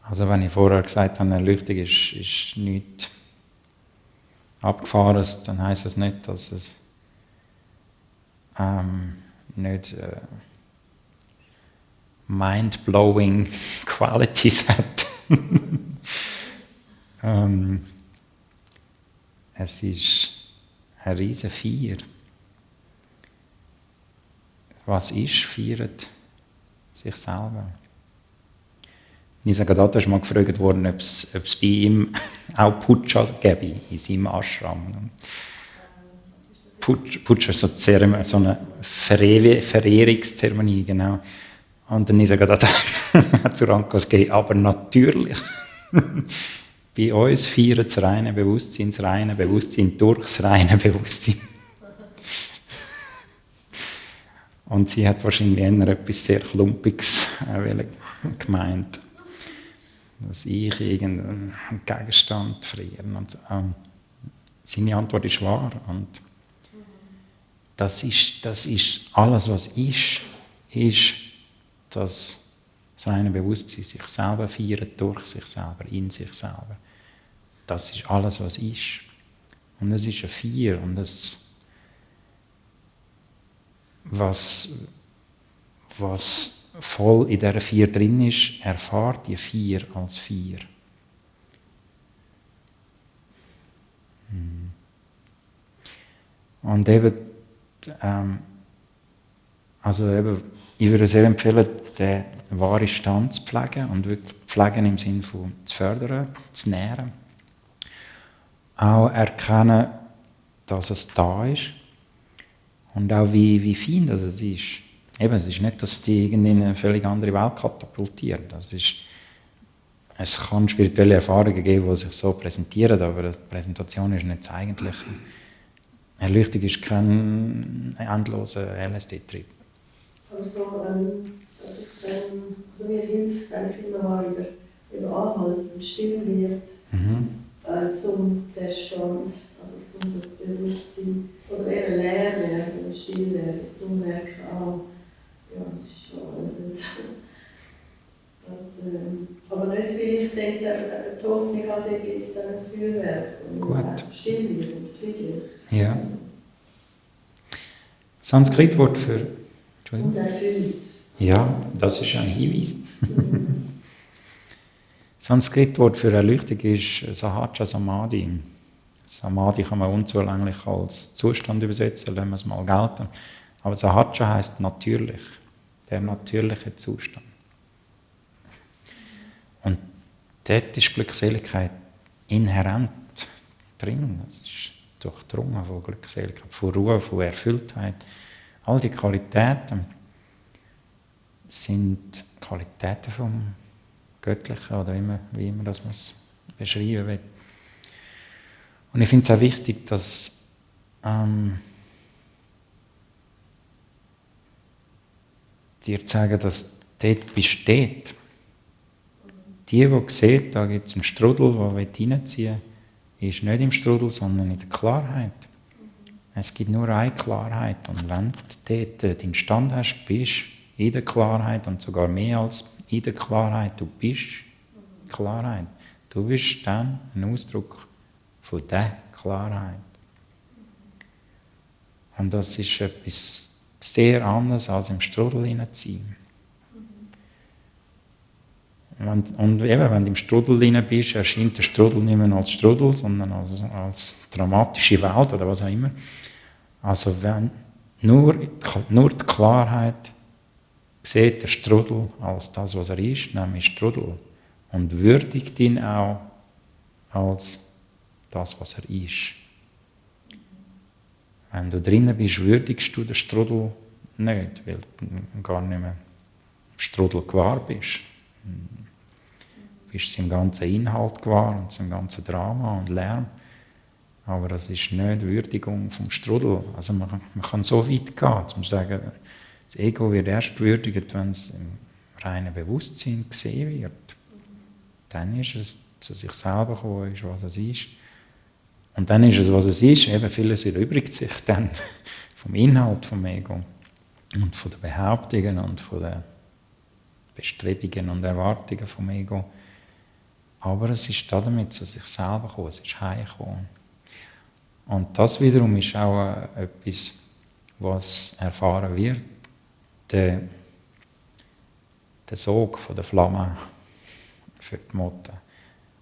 Also wenn ich vorher gesagt habe, Erleuchtung ist nichts Abgefahrenes, dann heisst es nicht, dass es nicht mind-blowing Qualities hat. Es ist eine riesige Feier. Was ist, feiert sich selber. Nisa Gadata ist mal gefragt worden, ob es bei ihm auch Putscha gäbe in seinem Ashram. Putscha ist so eine Verehrungszeremonie, genau. Und dann Nisa Gadata hat zu Rankas gegeben, aber natürlich. Bei uns feiert das reine Bewusstsein durch das reine Bewusstsein. Und sie hat wahrscheinlich eher etwas sehr Klumpiges gemeint. Dass ich irgendeinen Gegenstand frieren. Und seine Antwort ist wahr. Und das ist alles, was ist, dass das reine Bewusstsein sich selber feiert, durch sich selber, in sich selber. Das ist alles, was ist. Und es ist eine Feier. Und was voll in dieser Feier drin ist, erfahrt die Feier als Feier. Und eben, ich würde sehr empfehlen, den wahren Stand zu pflegen und wirklich pflegen im Sinne von zu fördern, zu nähren. Auch erkennen, dass es da ist und auch wie fein das es ist. Eben, es ist nicht, dass die in eine völlig andere Welt katapultiert. Es kann spirituelle Erfahrungen geben, die sich so präsentieren, aber die Präsentation ist nicht das Eigentliche. Erleuchtung ist kein endloser LSD-Trip. Also mir hilft es eigentlich immer mal wieder anhalten und still wird, zum der Stand, also zum das Bewusstsein, oder eher leer werden und still werden, zum merken, ja, es ist alles nicht so. Aber nicht, weil ich dort die Hoffnung habe, dort gibt es dann ein Feuerwerk, sondern es ist still wird und friedlich. Ja. Sanskrit-Wort für... Und erfüllt. Ja, das ist ein Hinweis. Sanskrit-Wort für Erleuchtung ist Sahaja Samadhi. Samadhi kann man unzulänglich als Zustand übersetzen, lassen wir es mal gelten. Aber Sahaja heisst natürlich, der natürliche Zustand. Und dort ist Glückseligkeit inhärent drin. Es ist durchdrungen von Glückseligkeit, von Ruhe, von Erfülltheit. All die Qualitäten sind Qualitäten vom Göttlichen oder wie immer das muss beschreiben will. Und ich finde es auch wichtig, dass dir zu sagen, dass dort besteht, die sieht, da gibt es einen Strudel, der reinziehen will, ist nicht im Strudel, sondern in der Klarheit. Es gibt nur eine Klarheit. Und wenn du dort den Stand hast, bist in der Klarheit und sogar mehr als in der Klarheit, du bist Klarheit. Du bist dann ein Ausdruck von dieser Klarheit. Und das ist etwas sehr anderes, als im Strudel hineinzuziehen. Und eben, wenn du im Strudel hinein bist, erscheint der Strudel nicht mehr als Strudel, sondern als dramatische Welt oder was auch immer. Also wenn nur die Klarheit sieht der Strudel als das, was er ist, nämlich Strudel, und würdigt ihn auch als das, was er ist. Wenn du drinnen bist, würdigst du den Strudel nicht, weil du gar nicht mehr im Strudel gewahr bist. Du bist seinem ganzen Inhalt gewahr und seinem ganzen Drama und Lärm. Aber das ist nicht Würdigung vom Strudel. Also man kann so weit gehen, um zu sagen, das Ego wird erst gewürdigt, wenn es im reinen Bewusstsein gesehen wird. Dann ist es zu sich selber gekommen, ist, was es ist. Und dann ist es, was es ist. Eben vieles erübrigt sich dann vom Inhalt vom Ego und von den Behauptungen und von den Bestrebungen und Erwartungen vom Ego. Aber es ist damit zu sich selber gekommen, es ist heimgekommen. Und das wiederum ist auch etwas, was erfahren wird. Der Sog von der Flamme für die Mutter.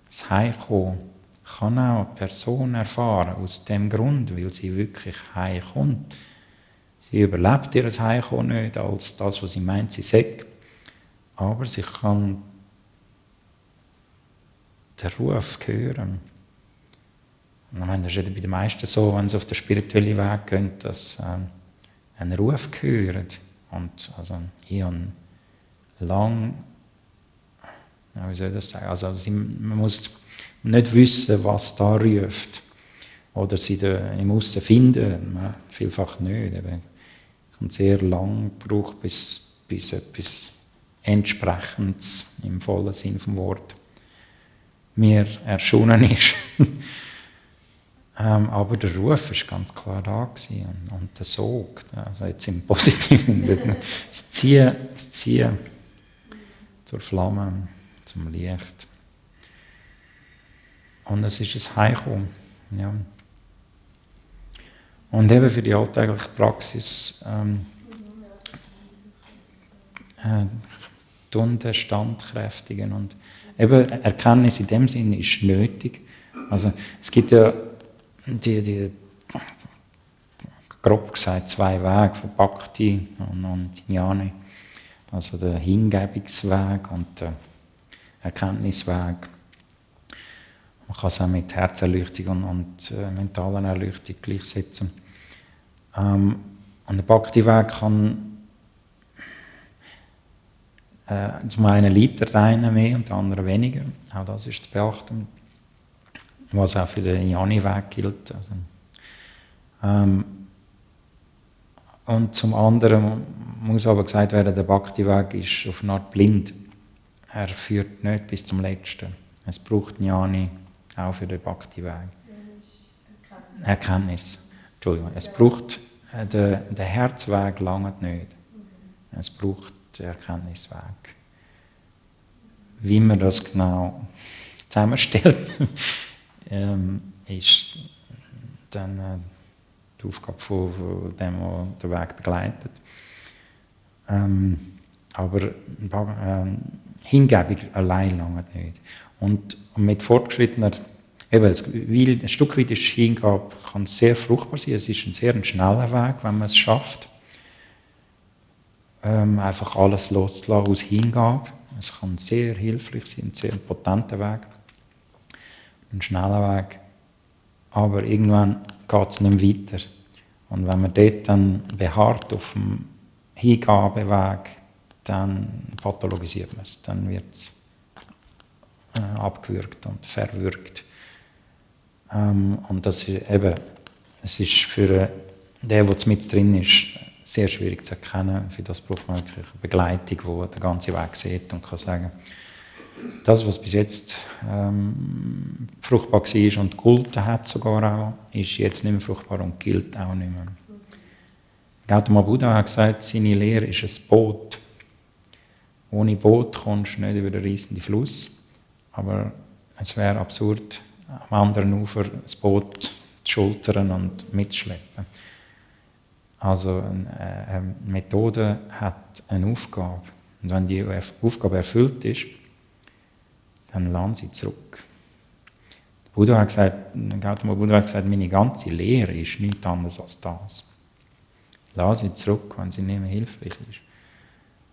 Das Heimkommen kann auch die Person erfahren, aus dem Grund, weil sie wirklich heimkommt. Sie überlebt ihr Heimkommen nicht als das, was sie meint, sie sagt. Aber sie kann den Ruf hören. Und ich meine, das ist ja bei den meisten so, wenn sie auf den spirituellen Weg gehen, dass einen Ruf hören. Und also, ich habe lange, wie soll ich das sagen, also man muss nicht wissen, was da ruft. Oder sie im Aussen finden, vielfach nicht. Ich habe sehr lange gebraucht, bis etwas Entsprechendes im vollen Sinn vom Wort mir erschienen ist. Aber der Ruf war ganz klar da gewesen. Und der Sog, also jetzt im Positiven, das Ziehen zur Flamme, zum Licht. Und es ist ein Heimkommen. Ja. Und eben für die alltägliche Praxis den Stand kräftigen. Und eben Erkenntnis in dem Sinne ist nötig. Also es gibt ja die grob gesagt zwei Wege von Bhakti und Jnani. Also der Hingebungsweg und der Erkenntnisweg. Man kann es auch mit Herzerleuchtung und mentaler Erleuchtung gleichsetzen. Und der Bhakti-Weg kann zum einen leitet der eine mehr und der andere weniger. Auch das ist zu beachten. Was auch für den Jnani-Weg gilt. Also, und zum anderen muss aber gesagt werden, der Bhakti-Weg ist auf eine Art blind. Er führt nicht bis zum Letzten. Es braucht Jnani auch für den Bhakti-Weg. Erkenntnis. Entschuldigung. Es braucht der Herzweg lange nicht. Es braucht den Erkenntnisweg. Wie man das genau zusammenstellt, ist dann die Aufgabe von dem, der den Weg begleitet. Aber Hingebung allein lange nicht. Und mit fortgeschrittener, eben, ein Stück weit ist Hingabe, kann sehr fruchtbar sein. Es ist ein sehr schneller Weg, wenn man es schafft, einfach alles loszulassen aus Hingabe. Es kann sehr hilfreich sein, ein sehr potenter Weg, ein schneller Weg. Aber irgendwann geht es nicht weiter. Und wenn man dort dann beharrt auf dem Hingabeweg, dann pathologisiert man es. Dann wird es abgewürgt und verwürgt. Und das ist eben, es ist für den, der mit drin ist, sehr schwierig zu erkennen. Für das braucht man wirklich eine Begleitung, die den ganzen Weg sieht und kann sagen, das, was bis jetzt fruchtbar war und gegolten hat sogar auch, ist jetzt nicht mehr fruchtbar und gilt auch nicht mehr. Gautama Buddha hat gesagt, seine Lehre ist ein Boot. Ohne Boot kommst du nicht über den reissenden Fluss, aber es wäre absurd, am anderen Ufer das Boot zu schultern und mitzuschleppen. Also eine Methode hat eine Aufgabe. Und wenn die Aufgabe erfüllt ist, dann lass sie zurück. Gautama Buddha hat gesagt, meine ganze Lehre ist nichts anderes als das. Lass sie zurück, wenn sie nicht mehr hilfreich ist.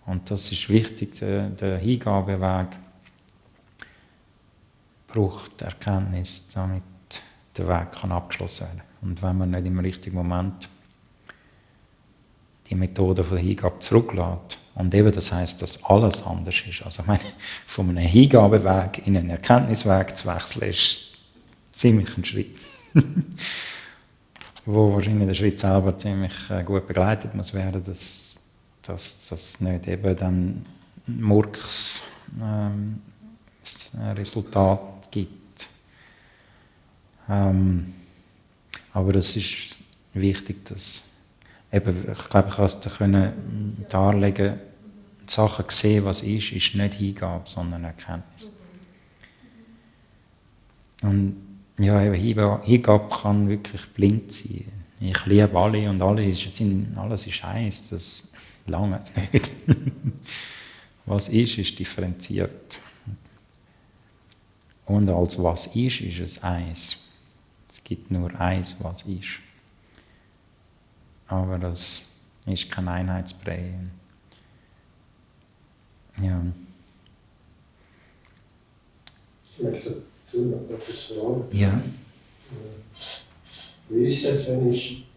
Und das ist wichtig, der Hingabeweg braucht Erkenntnis, damit der Weg abgeschlossen werden kann. Und wenn man nicht im richtigen Moment die Methode von der Hingabe zurücklässt, und eben das heisst, dass alles anders ist. Also von einem Hingabeweg in einen Erkenntnisweg zu wechseln, ist ziemlich ein Schritt. Wo wahrscheinlich der Schritt selber ziemlich gut begleitet muss werden, dass das nicht eben dann Murks Resultat gibt. Aber es ist wichtig, dass eben, ich glaube, ich kann es darlegen, die Sachen sehen, was ist nicht Hingabe, sondern Erkenntnis. Und ja, eben Hingabe kann wirklich blind sein. Ich liebe alle und alles ist eins, das lange nicht. Was ist differenziert. Und als was ist es eins. Es gibt nur eins, was ist. Aber das ist kein Einheitsbrei. Ja. Ich möchte dazu noch etwas fragen. Ja. Wie ist das, wenn ich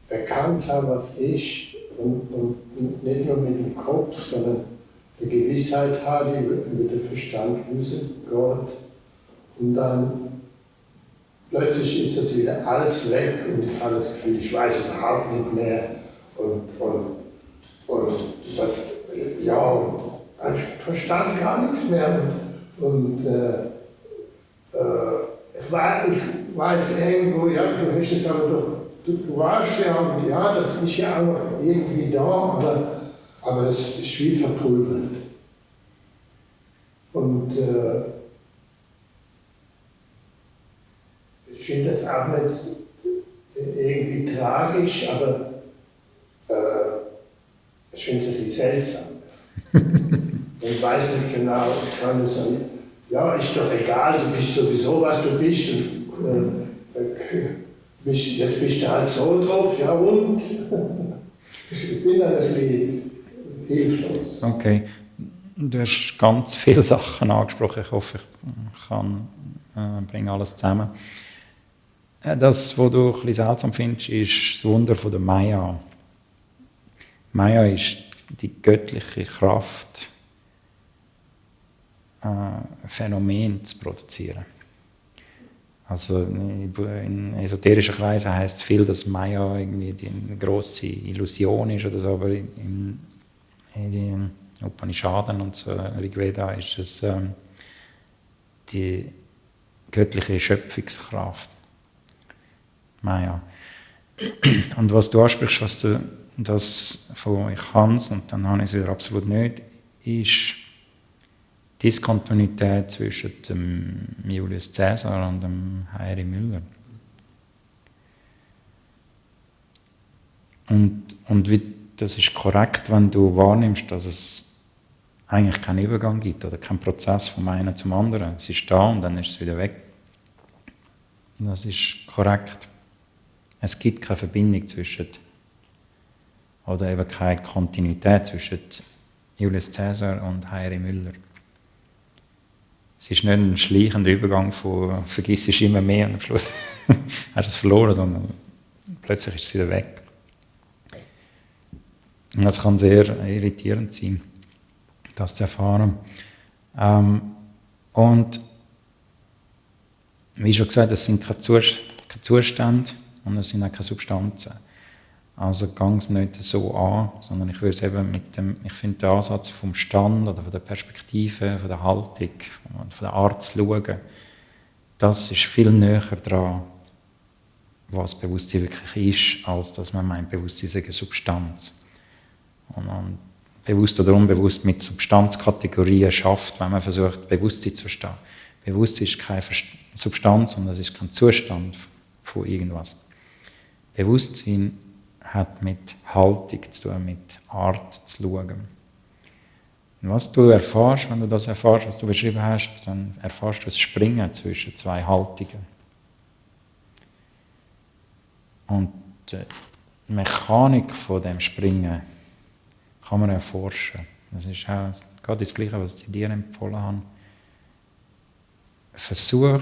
erkannt habe, was ist und nicht nur mit dem Kopf, sondern die Gewissheit habe, mit dem Verstand wissen, Gott, und dann plötzlich ist das wieder alles weg und ich habe das Gefühl, ich weiß überhaupt nicht mehr und das, ja, ich verstand gar nichts mehr und ich weiß irgendwo, ja, du hast es aber doch, du warst ja und ja, das ist ja auch irgendwie da, aber es ist wie verpulvert. Und ich finde das auch nicht irgendwie tragisch, aber ich finde es ein bisschen seltsam. Ich weiß nicht genau, ich kann nur sagen, ja, ist doch egal, du bist sowieso, was du bist. Und, jetzt bist du halt so drauf, ja und? Ich bin dann ein bisschen hilflos. Okay, du hast ganz viele Sachen angesprochen. Ich hoffe, ich bringe alles zusammen. Das, was du ein bisschen seltsam findest, ist das Wunder von der Maya. Maya ist die göttliche Kraft, Phänomen zu produzieren. Also in esoterischen Kreisen heisst es viel, dass Maya irgendwie eine grosse Illusion ist oder so, aber in den Upanishaden und so, Rigveda ist es die göttliche Schöpfungskraft. Maya. Und was du ansprichst, was du das von ich Hans und dann habe ich es wieder absolut nicht, ist Diskontinuität zwischen dem Julius Caesar und dem Henry Müller. Und das ist korrekt, wenn du wahrnimmst, dass es eigentlich keinen Übergang gibt oder keinen Prozess vom einen zum anderen. Es ist da und dann ist es wieder weg. Das ist korrekt. Es gibt keine Verbindung zwischen, oder eben keine Kontinuität zwischen Julius Caesar und Henry Müller. Es ist nicht ein schleichender Übergang von vergiss es immer mehr und am Schluss hast du es verloren, sondern plötzlich ist es wieder weg. Und das kann sehr irritierend sein, das zu erfahren. Und wie schon gesagt, es sind keine Zustände und es sind auch keine Substanzen. Also gang es nicht so an, sondern ich würde es eben ich finde den Ansatz vom Stand oder von der Perspektive, von der Haltung, von der Art zu schauen, das ist viel näher dran, was Bewusstsein wirklich ist, als dass man meint, Bewusstsein sei eine Substanz. Und bewusst oder unbewusst mit Substanzkategorien schafft, wenn man versucht, Bewusstsein zu verstehen. Bewusstsein ist keine Substanz und es ist kein Zustand von irgendwas. Bewusstsein hat mit Haltung zu tun, mit Art zu schauen. Und was du erfährst, wenn du das erfährst, was du beschrieben hast, dann erfährst du das Springen zwischen zwei Haltungen. Und die Mechanik von dem Springen kann man erforschen. Das ist auch gerade das Gleiche, was ich dir empfohlen habe. Versuch,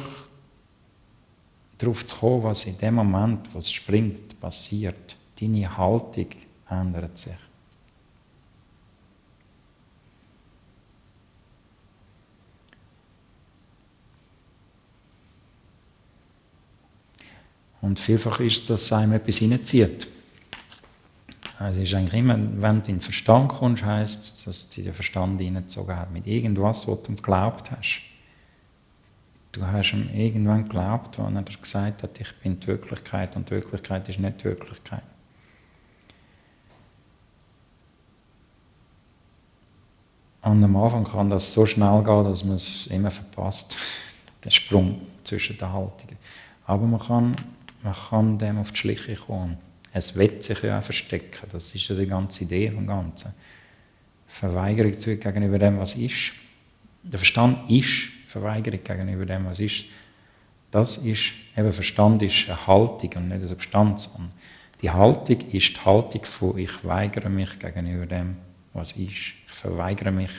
darauf zu kommen, was in dem Moment, wo es springt, passiert. Deine Haltung ändert sich. Und vielfach ist es, dass einem etwas hineinzieht. Also es ist eigentlich immer, wenn du in den Verstand kommst, heisst es, dass dich der Verstand hineingezogen hat mit irgendwas, was du geglaubt hast. Du hast ihm irgendwann geglaubt, als er dir gesagt hat, ich bin die Wirklichkeit und die Wirklichkeit ist nicht die Wirklichkeit. Und am Anfang kann das so schnell gehen, dass man es immer verpasst, den Sprung zwischen den Haltungen. Aber man kann dem auf die Schliche kommen. Es will sich ja auch verstecken, das ist ja die ganze Idee vom Ganzen. Verweigerung gegenüber dem, was ist. Der Verstand ist Verweigerung gegenüber dem, was ist. Das ist, eben Verstand ist eine Haltung und nicht eine Substanz. Und die Haltung ist die Haltung von ich weigere mich gegenüber dem, was ist. Ich verweigere mich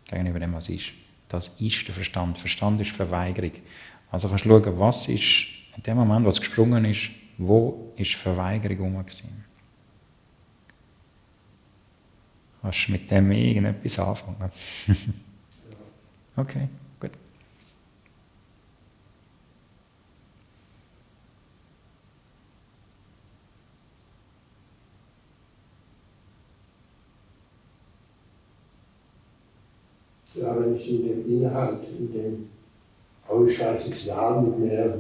gegenüber dem, was ist. Das ist der Verstand. Verstand ist Verweigerung. Also kannst du schauen, was ist in dem Moment, was gesprungen ist, wo ist Verweigerung rum gewesen. Kannst du mit dem irgendetwas anfangen? Okay, gut. Ja, wenn ich in dem Inhalt, ich weiß jetzt Namen nicht mehr,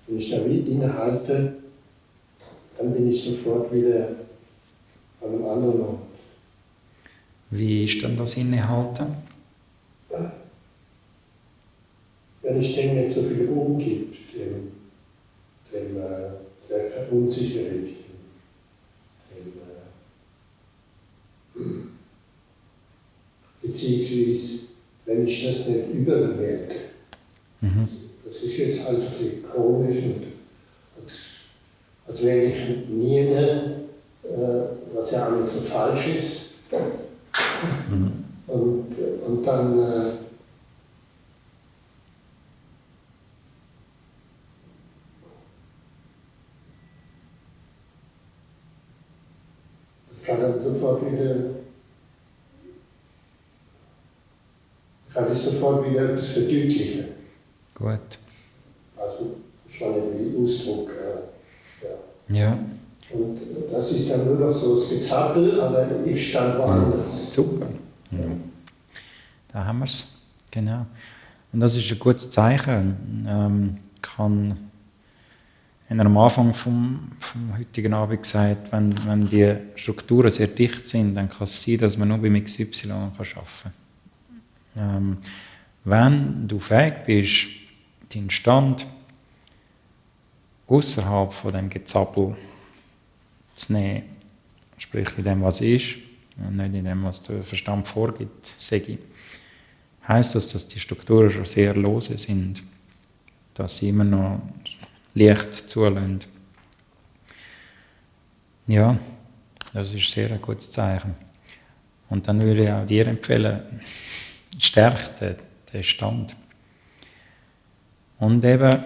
wenn ich damit innehalte, dann bin ich sofort wieder an einem anderen Ort. Wie ist denn das Innehalten? Wenn ich dem nicht so viel Raum gibt, der Verunsicherung, beziehungsweise wenn ich das nicht überbewerte. Das ist jetzt halt chronisch und als wäre ich nie, was ja auch nicht so falsch ist. Und dann das kann dann sofort wieder, kann sich sofort wieder etwas verdeutlichen. Gut. Also spannend wie Ausdruck. Ja. Und das ist dann nur noch so das Gezappel, aber ich stand woanders. Super. Ja. Da haben wir es. Genau. Und das ist ein gutes Zeichen. Ich habe am Anfang vom heutigen Abend gesagt, wenn die Strukturen sehr dicht sind, dann kann es sein, dass man nur bei XY arbeiten kann. Wenn du fähig bist, deinen Stand außerhalb von dem Gezappel zu nehmen, sprich in dem, was ist, und nicht in dem, was der Verstand vorgibt, heisst das, dass die Strukturen schon sehr lose sind, dass sie immer noch Licht zulassen. Ja, das ist sehr ein gutes Zeichen. Und dann würde ich auch dir empfehlen, stärke den Stand. Und eben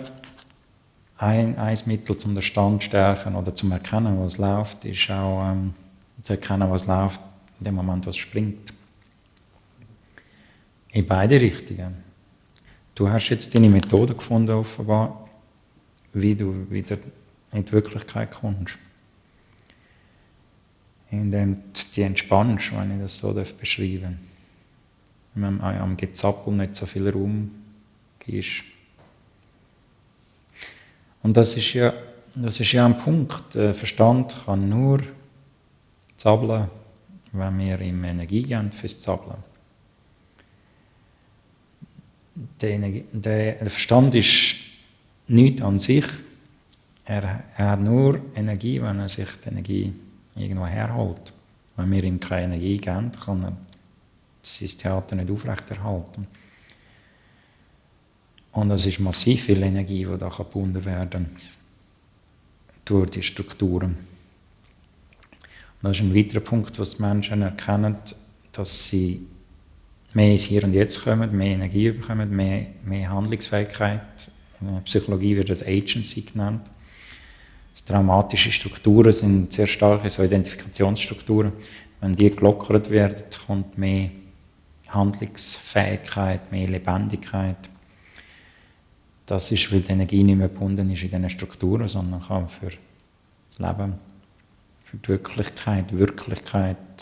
ein Mittel, um den Stand zu stärken oder zum Erkennen, was läuft, ist auch zu erkennen, was läuft in dem Moment, was springt. In beide Richtungen. Du hast jetzt deine Methode gefunden, offenbar, wie du wieder in die Wirklichkeit kommst. indem du dich entspannst, wenn ich das so beschreiben darf. Wenn man am Gezappel nicht so viel Raum gibst. Und das ist ja ein Punkt. Der Verstand kann nur zappeln, wenn wir ihm Energie geben fürs Zappeln. Der Verstand ist nichts an sich. Er hat nur Energie, wenn er sich die Energie irgendwo herholt. Wenn wir ihm keine Energie geben, kann er sein Theater nicht aufrechterhalten. Und es ist massiv viel Energie, die da gebunden werden kann durch die Strukturen. Und das ist ein weiterer Punkt, was die Menschen erkennen, dass sie mehr ins Hier und Jetzt kommen, mehr Energie bekommen, mehr Handlungsfähigkeit. In der Psychologie wird das Agency genannt. Traumatische Strukturen sind sehr starke so Identifikationsstrukturen. Wenn die gelockert werden, kommt mehr Handlungsfähigkeit, mehr Lebendigkeit. Das ist, weil die Energie nicht mehr gebunden ist in diesen Strukturen, sondern kann für das Leben, für die Wirklichkeit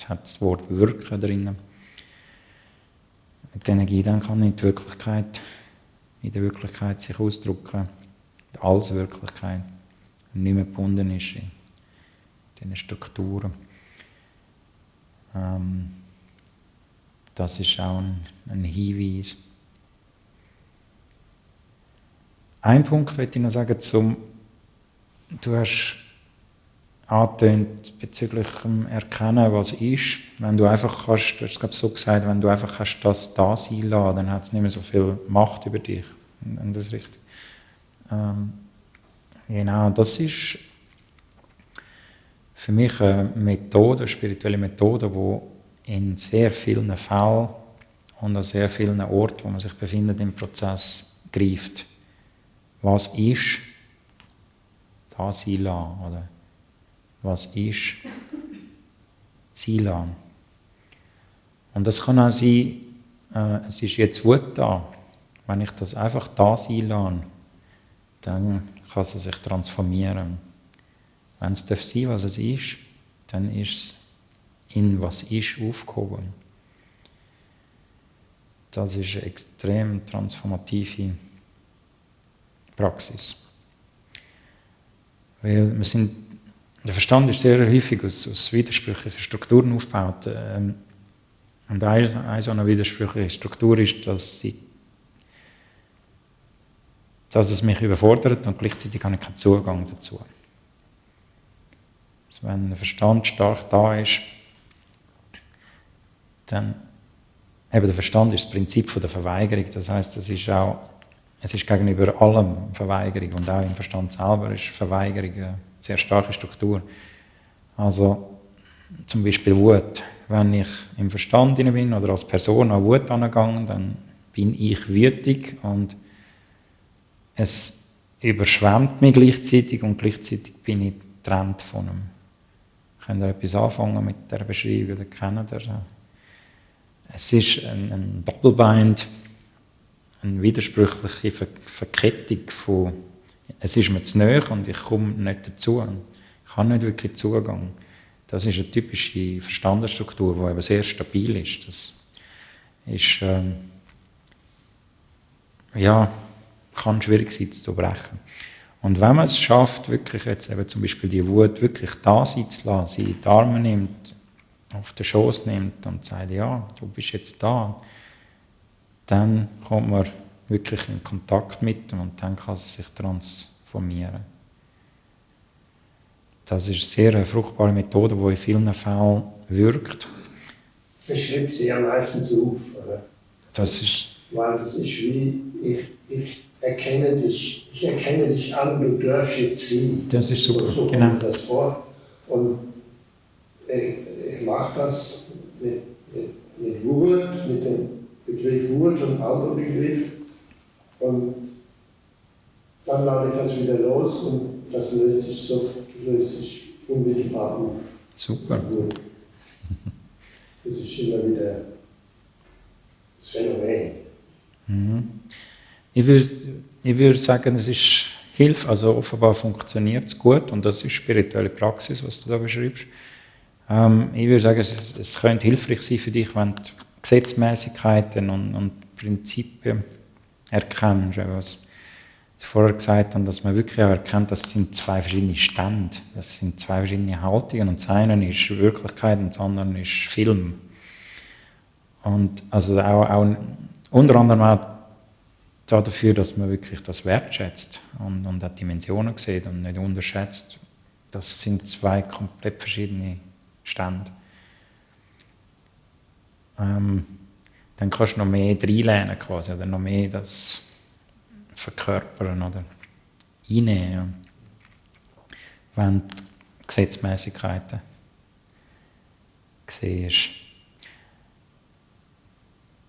hat das Wort Wirken drin. Die Energie dann kann in der Wirklichkeit sich ausdrücken, die Allswirklichkeit, und nicht mehr gebunden ist in diesen Strukturen. Das ist auch ein Hinweis. Ein Punkt möchte ich noch sagen, du hast angetönt bezüglich dem Erkennen, was ist. Wenn du einfach kannst, du hast es so gesagt, wenn du einfach kannst das da sein lassen, dann hat es nicht mehr so viel Macht über dich. Und das ist richtig. Genau, das ist für mich eine spirituelle Methode, die in sehr vielen Fällen und an sehr vielen Orten, wo man sich befindet im Prozess, greift. Was ist da sein lassen, oder was ist sein lassen. Und das kann auch sein, es ist jetzt Wut da. Wenn ich das einfach da sein lasse, dann kann es sich transformieren. Wenn es darf sein, was es ist, dann ist es in was ist aufgehoben. Das ist eine extrem transformative Praxis. Weil der Verstand ist sehr häufig aus widersprüchlichen Strukturen aufgebaut. Und eine so eine widersprüchliche Struktur ist, dass es mich überfordert und gleichzeitig habe ich keinen Zugang dazu. Also wenn der Verstand stark da ist, dann eben der Verstand ist das Prinzip der Verweigerung. Das heisst, es ist gegenüber allem Verweigerung und auch im Verstand selber ist Verweigerung eine sehr starke Struktur. Also zum Beispiel Wut. Wenn ich im Verstand bin oder als Person an Wut angegangen, dann bin ich wütig und es überschwemmt mich gleichzeitig und gleichzeitig bin ich getrennt von ihm. Könnt ihr etwas anfangen mit dieser Beschreibung oder kennt ihr? Es ist ein Doppelbind, eine widersprüchliche Verkettung von es ist mir zu nahe und ich komme nicht dazu. Ich habe nicht wirklich Zugang. Das ist eine typische Verstandesstruktur, die eben sehr stabil ist. Das ist, kann schwierig sein zu brechen. Und wenn man es schafft, wirklich jetzt eben zum Beispiel die Wut wirklich da sein zu lassen, sie in die Arme nimmt, auf den Schoß nimmt und sagt, ja, du bist jetzt da, dann kommt man wirklich in Kontakt mit ihm und dann kann es sich transformieren. Das ist eine sehr fruchtbare Methode, die in vielen Fällen wirkt. Ich schreibe sie ja meistens auf. Oder? Das ist, weil das ist wie, ich erkenne dich an, du darfst jetzt sein. Das ist super, so genau. kommt mir das vor. Und ich mache das mit Wut, mit dem Begriff Wut und anderen Begriff. Und dann lade ich das wieder los und das löst sich unmittelbar auf. Super. Das ist immer wieder das Phänomen. Mhm. Ich würde sagen, es ist Hilfe, also offenbar funktioniert es gut und das ist spirituelle Praxis, was du da beschreibst. Ich würde sagen, es könnte hilfreich sein für dich, wenn du Gesetzmäßigkeiten und Prinzipien erkennst. Was ich vorher gesagt habe, dass man wirklich auch erkennt, das sind zwei verschiedene Stände, das sind zwei verschiedene Haltungen. Und das eine ist Wirklichkeit und das andere ist Film. Und also auch unter anderem auch dafür, dass man wirklich das wertschätzt und auch Dimensionen sieht und nicht unterschätzt. Das sind zwei komplett verschiedene Stände. Dann kannst du noch mehr reinlernen quasi, oder noch mehr das verkörpern oder einnehmen, wenn du Gesetzmäßigkeiten siehst.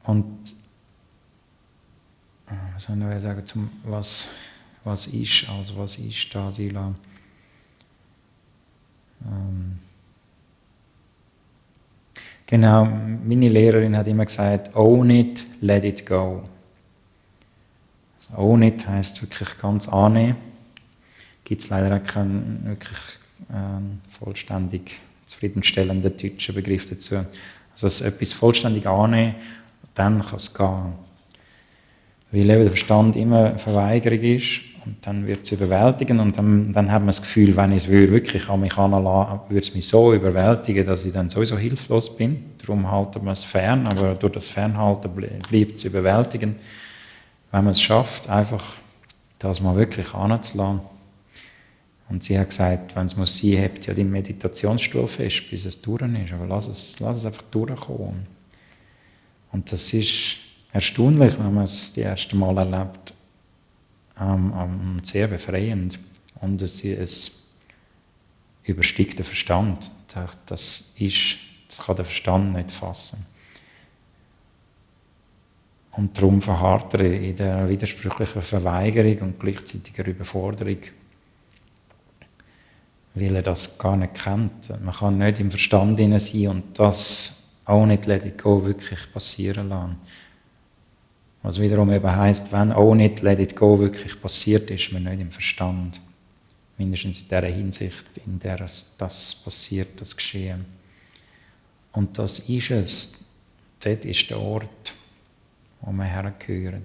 Und was soll ich sagen, was ist, also was ist da, Sila? Genau, meine Lehrerin hat immer gesagt, own it, let it go. Also own it heisst wirklich ganz annehmen. Gibt es leider auch keinen wirklich vollständig zufriedenstellenden deutschen Begriff dazu. Also etwas vollständig annehmen, dann kann es gehen. Weil eben der Verstand immer eine Verweigerung ist und dann wird es überwältigen und dann hat man das Gefühl, wenn ich es wirklich an mich heranlasse, würde es mich so überwältigen, dass ich dann sowieso hilflos bin. Darum halten wir es fern, aber durch das Fernhalten bleibt es überwältigend. Wenn man es schafft, einfach das mal wirklich anzulassen. Und sie hat gesagt, wenn es muss sein, hebt ja deinen Meditationsstuhl fest, bis es durch ist, aber lass es einfach durchkommen. Und das ist erstaunlich, wenn man es das erste Mal erlebt, sehr befreiend. Und es übersteigt den Verstand. Das kann der Verstand nicht fassen. Und darum verharrt er in der widersprüchlichen Verweigerung und gleichzeitiger Überforderung, weil er das gar nicht kennt. Man kann nicht im Verstand sein und das auch nicht let it go wirklich passieren lassen. Was wiederum eben heisst, wenn auch nicht let it go wirklich passiert, ist man nicht im Verstand. Mindestens in dieser Hinsicht, in der das passiert, das Geschehen. Und das ist es. Dort ist der Ort, wo wir hergehören.